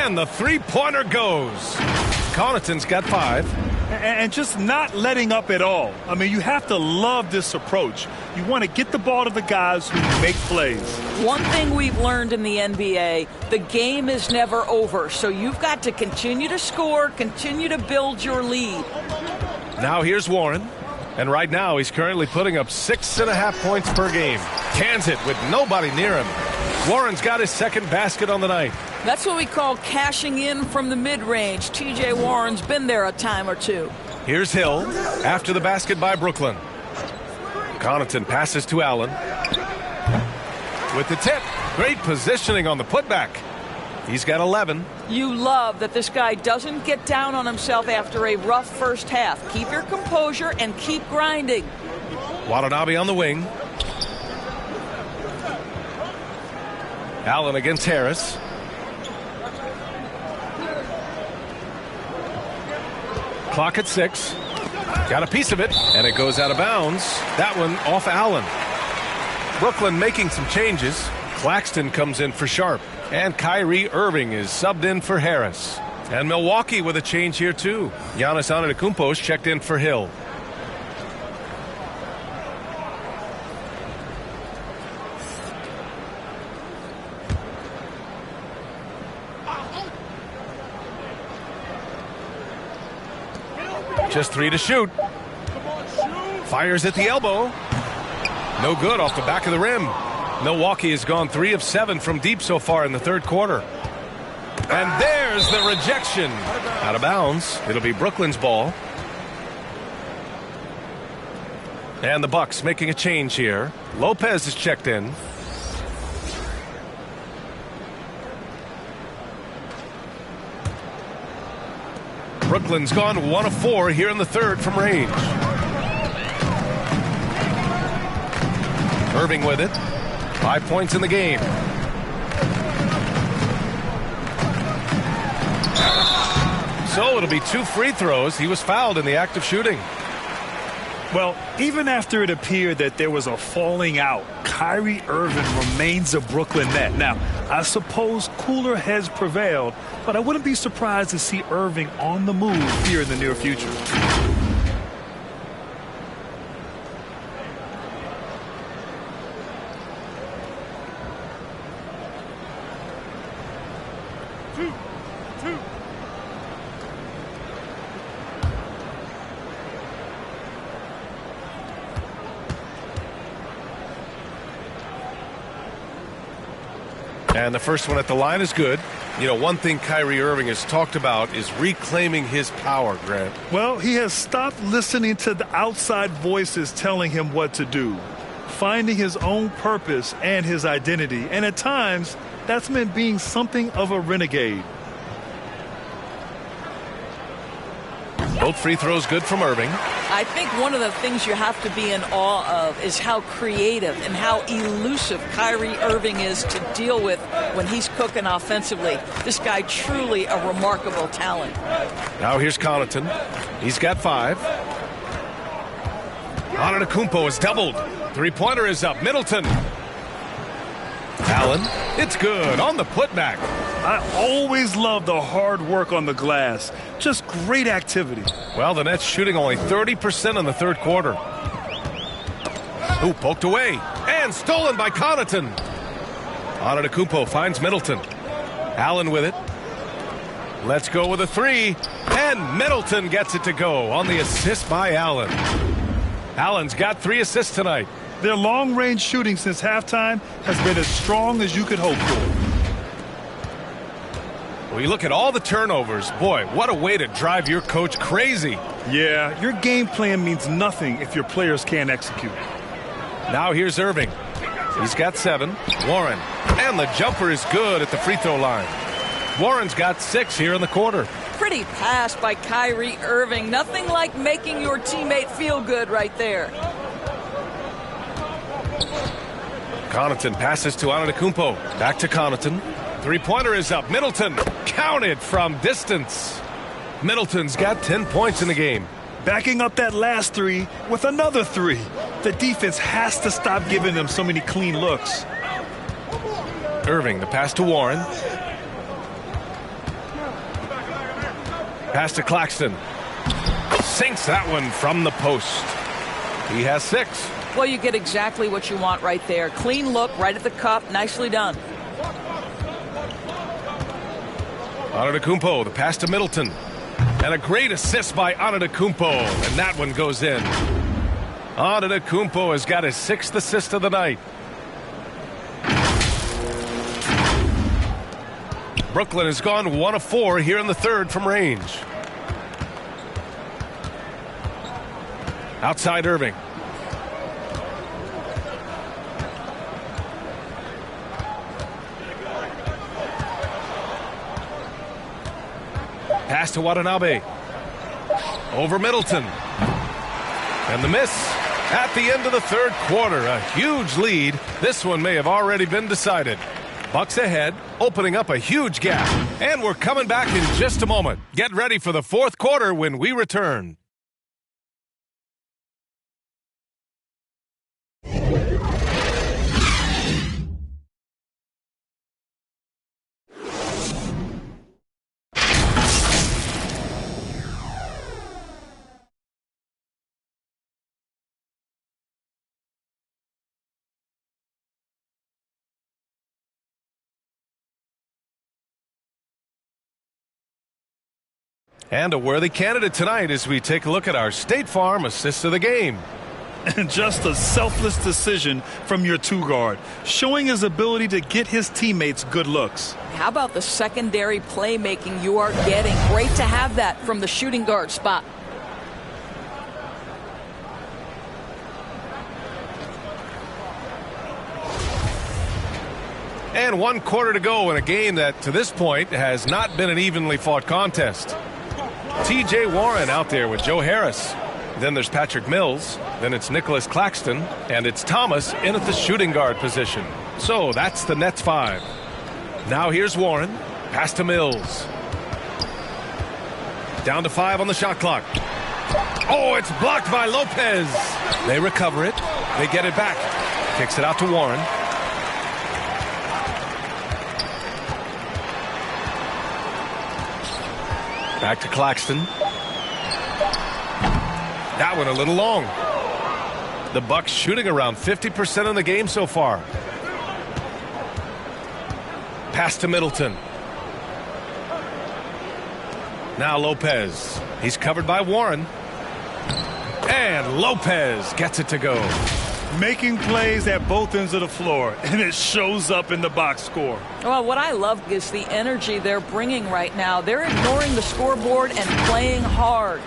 And the three-pointer goes. Connaughton's got 5. And just not letting up at all. I mean, you have to love this approach. You want to get the ball to the guys who make plays. One thing we've learned in the NBA, the game is never over. So you've got to continue to score, continue to build your lead. Now here's Warren. And right now he's currently putting up 6.5 points per game. Cans it with nobody near him. Warren's got his second basket on the night. That's what we call cashing in from the mid-range. T.J. Warren's been there a time or two. Here's Hill after the basket by Brooklyn. Connaughton passes to Allen. With the tip. Great positioning on the putback. He's got 11. You love that this guy doesn't get down on himself after a rough first half. Keep your composure and keep grinding. Watanabe on the wing. Allen against Harris. Clock at 6. Got a piece of it, and it goes out of bounds. That one off Allen. Brooklyn making some changes. Claxton comes in for Sharp, and Kyrie Irving is subbed in for Harris. And Milwaukee with a change here, too. Giannis Antetokounmpo's checked in for Hill. Just 3 to shoot. Fires at the elbow. No good off the back of the rim. Milwaukee has gone 3 of 7 from deep so far in the third quarter. And there's the rejection. Out of bounds. It'll be Brooklyn's ball. And the Bucks making a change here. Lopez is checked in. Brooklyn's gone 1 of 4 here in the third from range. Irving with it. 5 points in the game. So it'll be 2 free throws. He was fouled in the act of shooting. Well, even after it appeared that there was a falling out, Kyrie Irving remains a Brooklyn net. Now, I suppose cooler heads prevailed, but I wouldn't be surprised to see Irving on the move here in the near future. And the first one at the line is good. You know, one thing Kyrie Irving has talked about is reclaiming his power, Grant. Well, he has stopped listening to the outside voices telling him what to do, finding his own purpose and his identity. And at times, that's meant being something of a renegade. Both free throws good from Irving. I think one of the things you have to be in awe of is how creative and how elusive Kyrie Irving is to deal with when he's cooking offensively. This guy truly a remarkable talent. Now here's Connaughton. He's got 5. Antetokounmpo is doubled. Three-pointer is up. Middleton. Allen. It's good on the putback. I always love the hard work on the glass. Just great activity. Well, the Nets shooting only 30% in the third quarter. Ooh, poked away. And stolen by Connaughton. Antetokounmpo finds Middleton. Allen with it. Let's go with a 3. And Middleton gets it to go on the assist by Allen. Allen's got 3 assists tonight. Their long-range shooting since halftime has been as strong as you could hope for. Well, you look at all the turnovers. Boy, what a way to drive your coach crazy. Yeah, your game plan means nothing if your players can't execute. Now here's Irving. He's got 7. Warren. And the jumper is good at the free throw line. Warren's got 6 here in the quarter. Pretty pass by Kyrie Irving. Nothing like making your teammate feel good right there. Connaughton passes to Antetokounmpo. Back to Connaughton. Three-pointer is up. Middleton counted from distance. Middleton's got 10 points in the game. Backing up that last 3 with another 3. The defense has to stop giving them so many clean looks. Irving, the pass to Warren. Pass to Claxton. Sinks that one from the post. He has 6. Well, you get exactly what you want right there. Clean look right at the cup. Nicely done. Antetokounmpo, the pass to Middleton. And a great assist by Antetokounmpo. And that one goes in. Antetokounmpo has got his 6th assist of the night. Brooklyn has gone 1 of 4 here in the third from range. Outside Irving. Pass to Watanabe. Over Middleton. And the miss at the end of the third quarter. A huge lead. This one may have already been decided. Bucks ahead, opening up a huge gap. And we're coming back in just a moment. Get ready for the fourth quarter when we return. And a worthy candidate tonight as we take a look at our State Farm assist of the game. And just a selfless decision from your 2-guard, showing his ability to get his teammates good looks. How about the secondary playmaking you are getting? Great to have that from the shooting guard spot. And 1 quarter to go in a game that to this point has not been an evenly fought contest. T.J. Warren out there with Joe Harris. Then there's Patrick Mills. Then it's Nicholas Claxton. And it's Thomas in at the shooting guard position. So that's the Nets 5. Now here's Warren. Pass to Mills. Down to 5 on the shot clock. Oh, it's blocked by Lopez. They recover it. They get it back. Kicks it out to Warren. Back to Claxton. That one a little long. The Bucks shooting around 50% in the game so far. Pass to Middleton. Now Lopez. He's covered by Warren. And Lopez gets it to go. Making plays at both ends of the floor, and it shows up in the box score. Well, what I love is the energy they're bringing right now. They're ignoring the scoreboard and playing hard.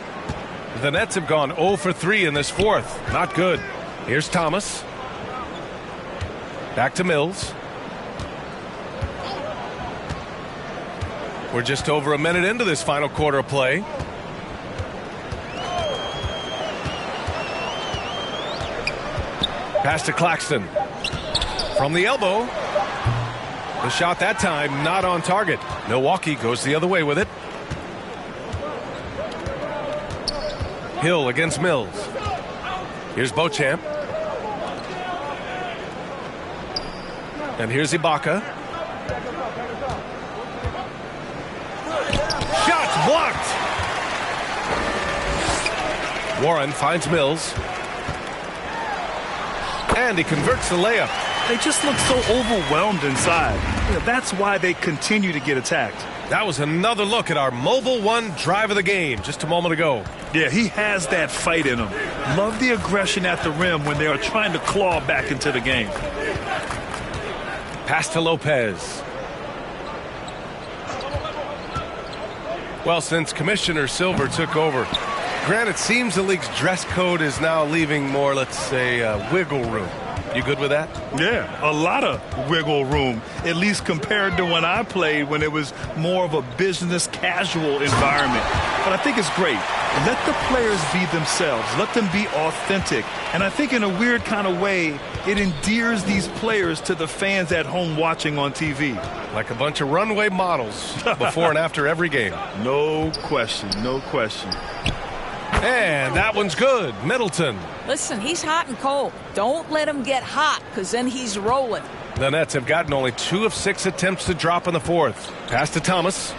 The Nets have gone 0 for 3 in this fourth. Not good. Here's Thomas. Back to Mills. We're just over a minute into this final quarter of play. Pass to Claxton. From the elbow. The shot that time not on target. Milwaukee goes the other way with it. Hill against Mills. Here's Beauchamp. And here's Ibaka. Shots blocked. Warren finds Mills. And he converts the layup. They just look so overwhelmed inside. That's why they continue to get attacked. That was another look at our Mobile One drive of the game just a moment ago. Yeah, he has that fight in him. Love the aggression at the rim when they are trying to claw back into the game. Pass to Lopez. Well, since Commissioner Silver took over, Grant, it seems the league's dress code is now leaving more, let's say, wiggle room. You good with that? Yeah, a lot of wiggle room, at least compared to when I played, when it was more of a business casual environment. But I think it's great. Let the players be themselves. Let them be authentic. And I think in a weird kind of way, it endears these players to the fans at home watching on TV. Like a bunch of runway models before and after every game. No question, no question. And that one's good. Middleton. Listen, he's hot and cold. Don't let him get hot, because then he's rolling. The Nets have gotten only 2 of 6 attempts to drop in the fourth. Pass to Thomas.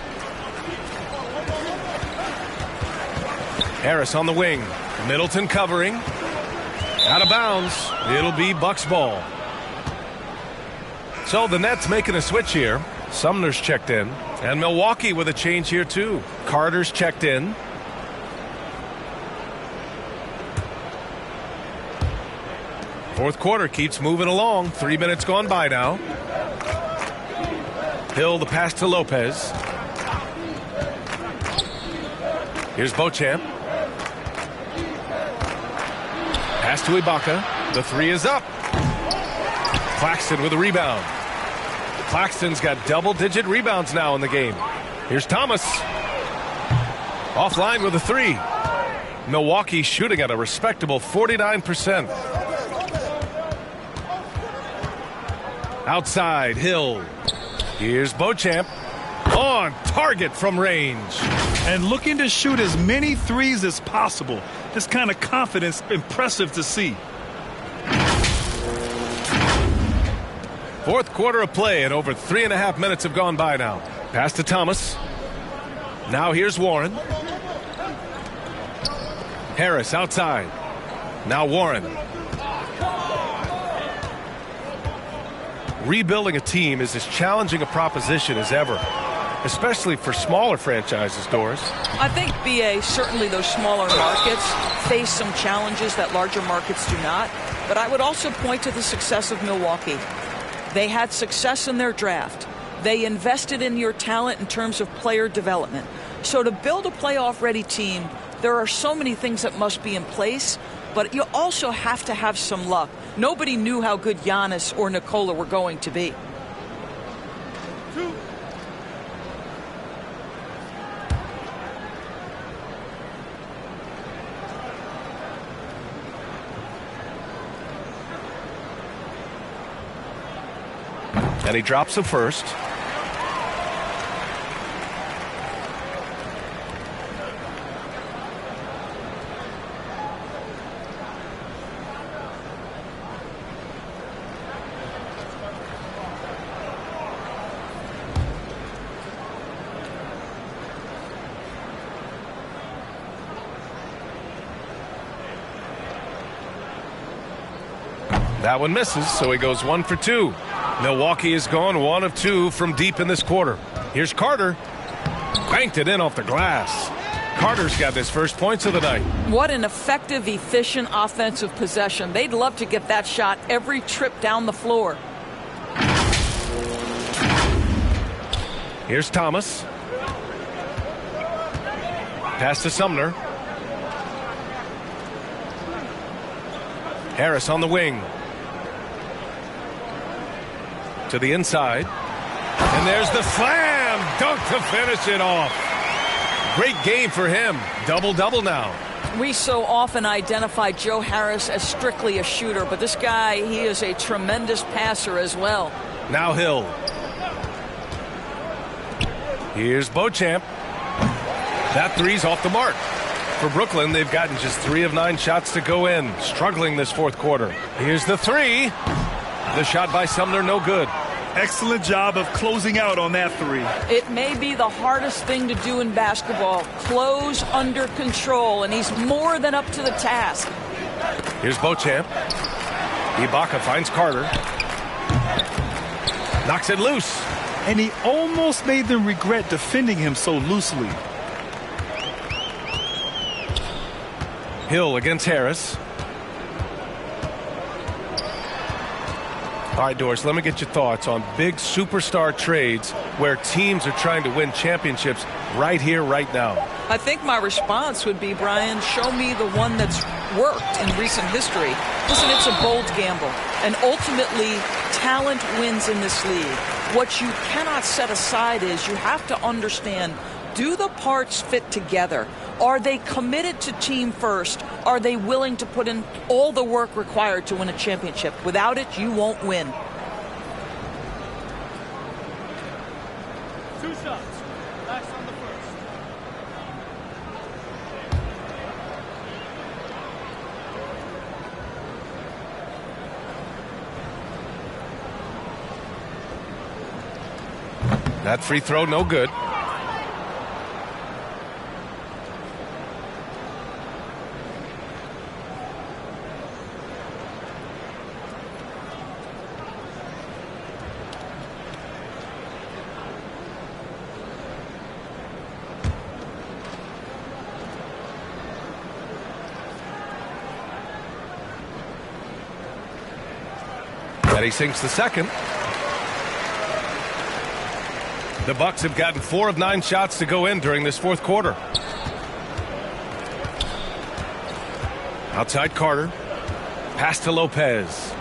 Harris on the wing. Middleton covering. Out of bounds. It'll be Bucks ball. So the Nets making a switch here. Sumner's checked in. And Milwaukee with a change here too. Carter's checked in. Fourth quarter keeps moving along. 3 minutes gone by now. Hill the pass to Lopez. Here's Beauchamp. Pass to Ibaka. The 3 is up. Claxton with a rebound. Claxton's got double-digit rebounds now in the game. Here's Thomas. Offline with a 3. Milwaukee shooting at a respectable 49%. Outside, Hill. Here's Beauchamp. On target from range. And looking to shoot as many threes as possible. This kind of confidence, impressive to see. Fourth quarter of play, and over 3.5 minutes have gone by now. Pass to Thomas. Now here's Warren. Harris outside. Now Warren. Rebuilding a team is as challenging a proposition as ever, especially for smaller franchises, Doris. I think, B.A., certainly those smaller markets face some challenges that larger markets do not. But I would also point to the success of Milwaukee. They had success in their draft. They invested in your talent in terms of player development. So to build a playoff-ready team, there are so many things that must be in place, but you also have to have some luck. Nobody knew how good Giannis or Nikola were going to be. And he drops the first. That one misses, so he goes 1 for 2. Milwaukee is gone 1 of 2 from deep in this quarter. Here's Carter. Banked it in off the glass. Carter's got his first points of the night. What an effective, efficient offensive possession. They'd love to get that shot every trip down the floor. Here's Thomas. Pass to Sumner. Harris on the wing. To the inside. And there's the slam dunk to finish it off. Great game for him. Double-double now. We so often identify Joe Harris as strictly a shooter, but this guy, he is a tremendous passer as well. Now Hill. Here's Beauchamp. That 3's off the mark. For Brooklyn, they've gotten just 3 of 9 shots to go in. Struggling this fourth quarter. Here's the 3. The shot by Sumner, no good. Excellent job of closing out on that 3. It may be the hardest thing to do in basketball. Close under control, and he's more than up to the task. Here's Beauchamp. Ibaka finds Carter. Knocks it loose. And he almost made them regret defending him so loosely. Hill against Harris. All right, Doris, let me get your thoughts on big superstar trades where teams are trying to win championships right here, right now. I think my response would be, Brian, show me the one that's worked in recent history. Listen, it's a bold gamble, and ultimately talent wins in this league. What you cannot set aside is you have to understand, do the parts fit together? Are they committed to team first? Are they willing to put in all the work required to win a championship? Without it, you won't win. 2 shots. Last on the first. That free throw, no good. And he sinks the second. The Bucks have gotten 4 of 9 shots to go in during this fourth quarter. Outside Carter. Pass to Lopez.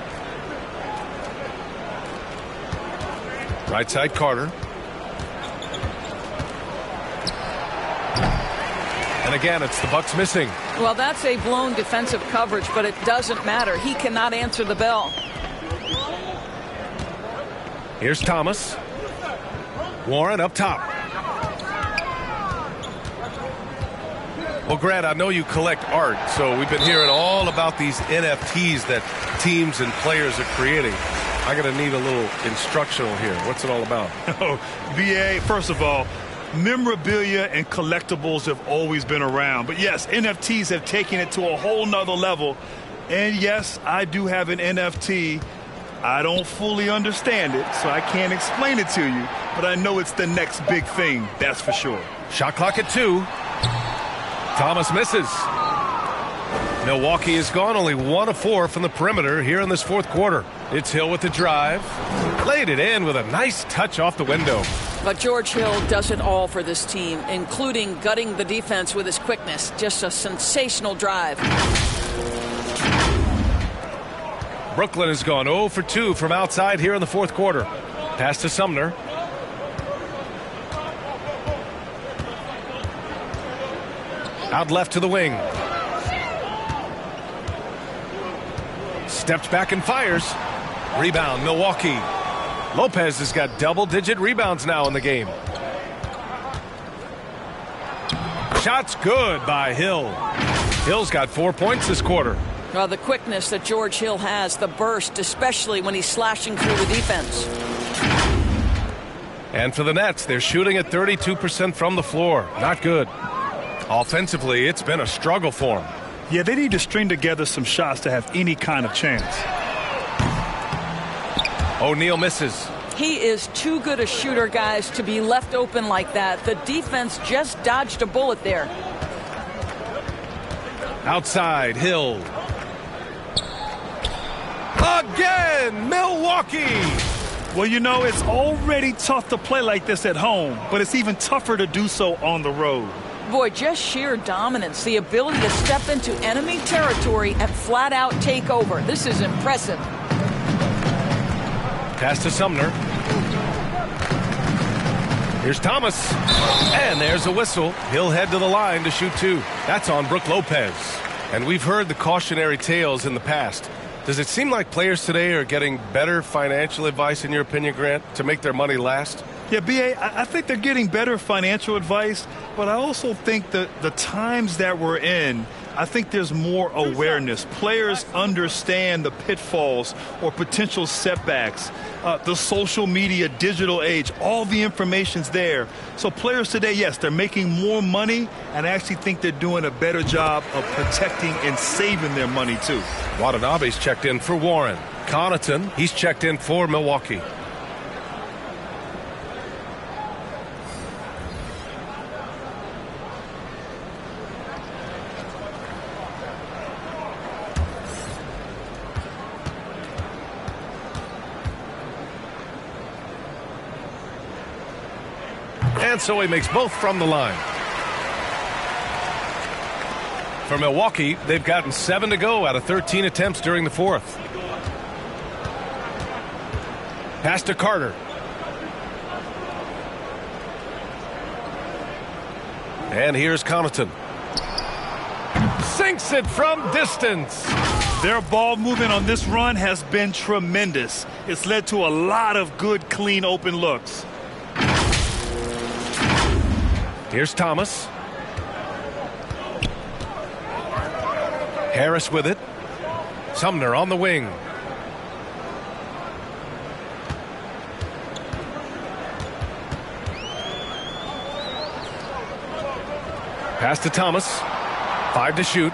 Right side Carter. And again, it's the Bucks missing. Well, that's a blown defensive coverage, but it doesn't matter. He cannot answer the bell. Here's Thomas. Warren up top. Well, Grant, I know you collect art, so we've been hearing all about these NFTs that teams and players are creating. I'm going to need a little instructional here. What's it all about? Oh, BA, first of all, memorabilia and collectibles have always been around. But yes, NFTs have taken it to a whole nother level. And yes, I do have an NFT. I don't fully understand it, so I can't explain it to you. But I know it's the next big thing, that's for sure. Shot clock at 2. Thomas misses. Milwaukee is gone, only 1 of 4 from the perimeter here in this fourth quarter. It's Hill with the drive. Laid it in with a nice touch off the window. But George Hill does it all for this team, including gutting the defense with his quickness. Just a sensational drive. Brooklyn has gone 0 for 2 from outside here in the fourth quarter. Pass to Sumner. Out left to the wing. Steps back and fires. Rebound, Milwaukee. Lopez has got double-digit rebounds now in the game. Shot's good by Hill. Hill's got 4 points this quarter. The quickness that George Hill has, the burst, especially when he's slashing through the defense. And for the Nets, they're shooting at 32% from the floor. Not good. Offensively, it's been a struggle for them. Yeah, they need to string together some shots to have any kind of chance. O'Neal misses. He is too good a shooter, guys, to be left open like that. The defense just dodged a bullet there. Outside, Hill. Again, Milwaukee. Well, you know, it's already tough to play like this at home, but it's even tougher to do so on the road. Boy, just sheer dominance, the ability to step into enemy territory and flat out take over. This is impressive. Pass to Sumner. Here's Thomas. And there's a whistle. He'll head to the line to shoot 2. That's on Brook Lopez. And we've heard the cautionary tales in the past. Does it seem like players today are getting better financial advice, in your opinion, Grant, to make their money last? Yeah, B.A., I think they're getting better financial advice, but I also think that the times that we're in, I think there's more awareness. Players understand the pitfalls or potential setbacks, the social media, digital age, all the information's there. So players today, yes, they're making more money, and I actually think they're doing a better job of protecting and saving their money, too. Watanabe's checked in for Warren. Connaughton, he's checked in for Milwaukee. And so he makes both from the line. For Milwaukee, they've gotten 7 to go out of 13 attempts during the fourth. Pass to Carter. And here's Connaughton. Sinks it from distance. Their ball movement on this run has been tremendous. It's led to a lot of good, clean, open looks. Here's Thomas. Harris with it. Sumner on the wing. Pass to Thomas. 5 to shoot.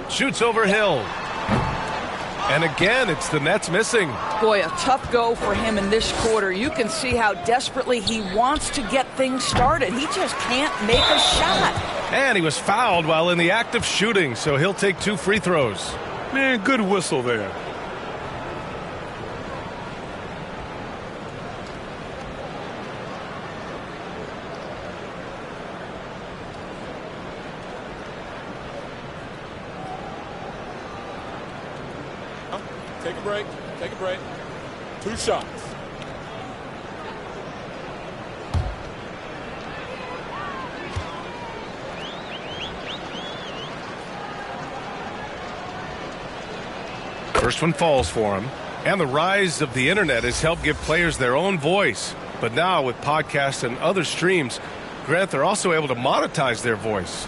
Shoots over Hill. And again, it's the Nets missing. Boy, a tough go for him in this quarter. You can see how desperately he wants to get things started. He just can't make a shot. And he was fouled while in the act of shooting, so he'll take 2 free throws. Man, good whistle there. Take a break. Take a break. 2 shots. First one falls for him. And the rise of the internet has helped give players their own voice. But now with podcasts and other streams, Grant, they're also able to monetize their voice.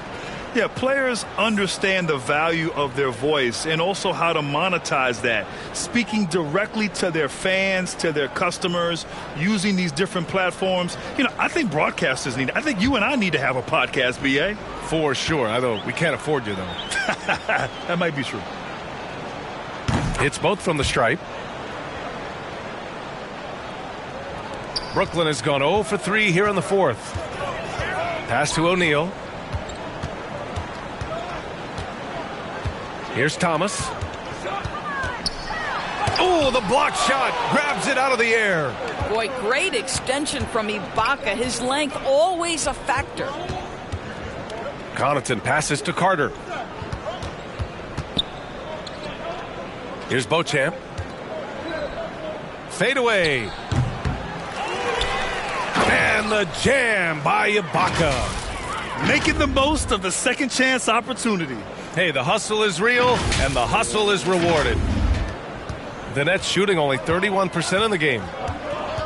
Yeah, players understand the value of their voice and also how to monetize that. Speaking directly to their fans, to their customers, using these different platforms. You know, I think broadcasters need, I think you and I need to have a podcast, B.A. For sure. Although we can't afford you, though. That might be true. It's both from the stripe. Brooklyn has gone 0 for 3 here in the fourth. Pass to O'Neal. Here's Thomas. Oh, the block shot. Grabs it out of the air. Boy, great extension from Ibaka. His length always a factor. Connaughton passes to Carter. Here's Beauchamp. Fade away. And the jam by Ibaka. Making the most of the second chance opportunity. Hey, the hustle is real, and the hustle is rewarded. The Nets shooting only 31% in the game.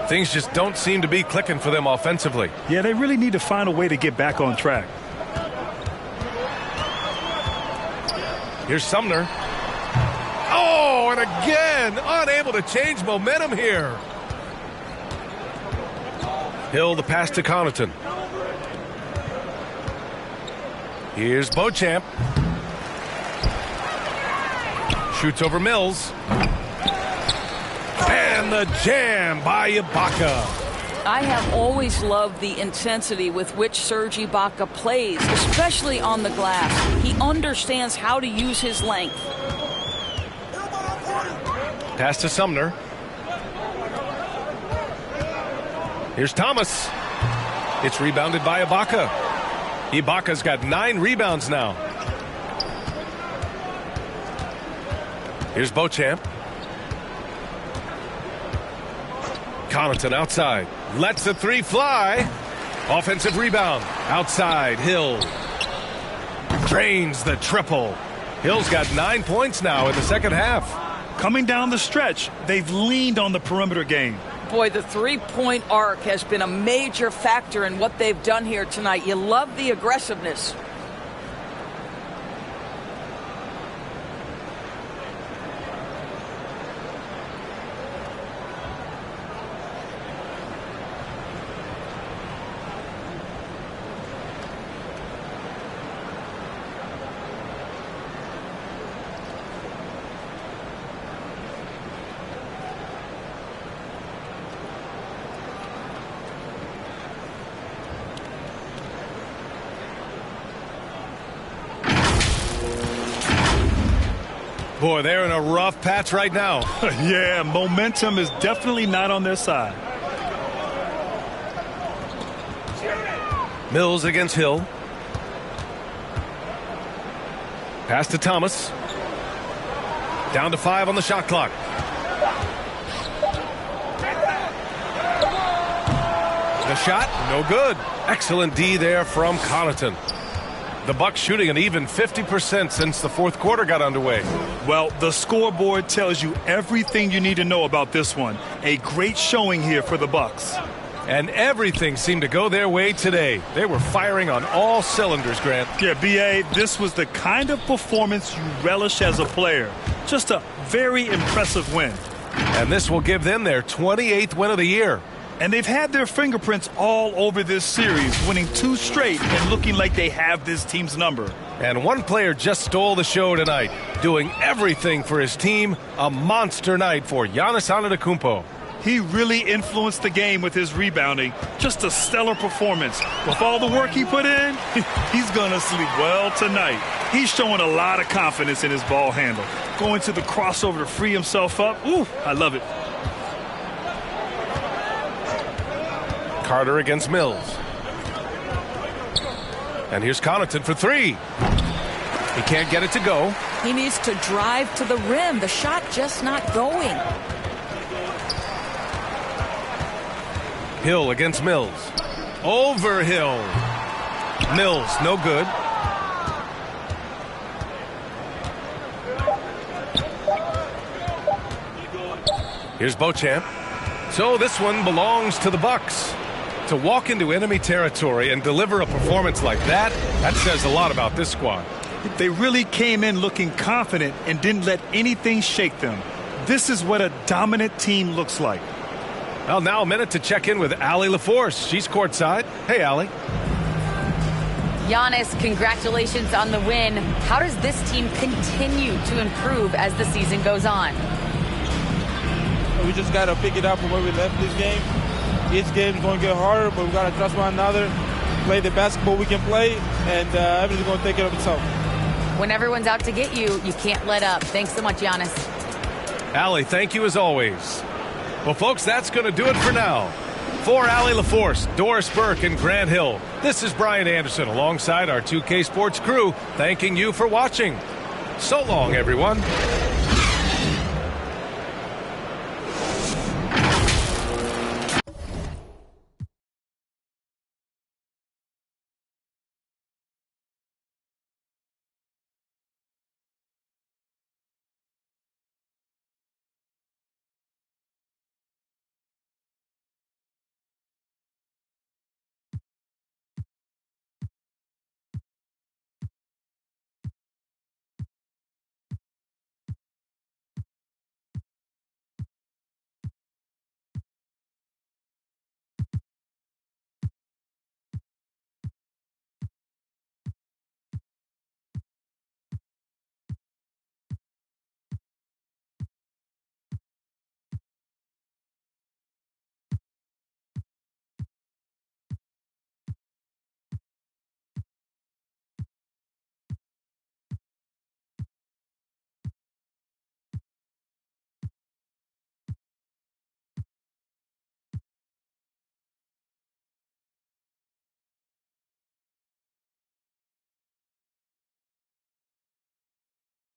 Things just don't seem to be clicking for them offensively. Yeah, they really need to find a way to get back on track. Here's Sumner. Oh, and again, unable to change momentum here. Hill, the pass to Connaughton. Here's Beauchamp. Shoots over Mills. And the jam by Ibaka. I have always loved the intensity with which Serge Ibaka plays, especially on the glass. He understands how to use his length. Pass to Sumner. Here's Thomas. It's rebounded by Ibaka. Ibaka's got 9 rebounds now. Here's Beauchamp. Connaughton outside. Lets the 3 fly. Offensive rebound. Outside. Hill. Drains the triple. Hill's got 9 points now in the second half. Coming down the stretch, they've leaned on the perimeter game. Boy, the three-point arc has been a major factor in what they've done here tonight. You love the aggressiveness. Boy, they're in a rough patch right now. Yeah, momentum is definitely not on their side. Mills against Hill. Pass to Thomas. Down to 5 on the shot clock. The shot, no good. Excellent D there from Connaughton. The Bucks shooting an even 50% since the fourth quarter got underway. Well, the scoreboard tells you everything you need to know about this one. A great showing here for the Bucks. And everything seemed to go their way today. They were firing on all cylinders, Grant. Yeah, B.A., this was the kind of performance you relish as a player. Just a very impressive win. And this will give them their 28th win of the year. And they've had their fingerprints all over this series, winning 2 straight and looking like they have this team's number. And one player just stole the show tonight, doing everything for his team. A monster night for Giannis Antetokounmpo. He really influenced the game with his rebounding. Just a stellar performance. With all the work he put in, he's going to sleep well tonight. He's showing a lot of confidence in his ball handle. Going to the crossover to free himself up. Ooh, I love it. Carter against Mills. And here's Connaughton for 3. He can't get it to go. He needs to drive to the rim. The shot just not going. Hill against Mills. Over Hill. Mills, no good. Here's Beauchamp. So this one belongs to the Bucks. To walk into enemy territory and deliver a performance like that says a lot about this squad. They really came in looking confident and didn't let anything shake them. This is what a dominant team looks like. Well, now a minute to check in with Allie LaForce. She's courtside. Hey, Allie. Giannis, congratulations on the win. How does this team continue to improve as the season goes on? We just got to pick it up from where we left this game. Each game is going to get harder, but we got to trust one another, play the basketball we can play, and everything's going to take care of itself. When everyone's out to get you, you can't let up. Thanks so much, Giannis. Allie, thank you as always. Well, folks, that's going to do it for now. For Allie LaForce, Doris Burke, and Grant Hill, this is Brian Anderson alongside our 2K Sports crew, thanking you for watching. So long, everyone.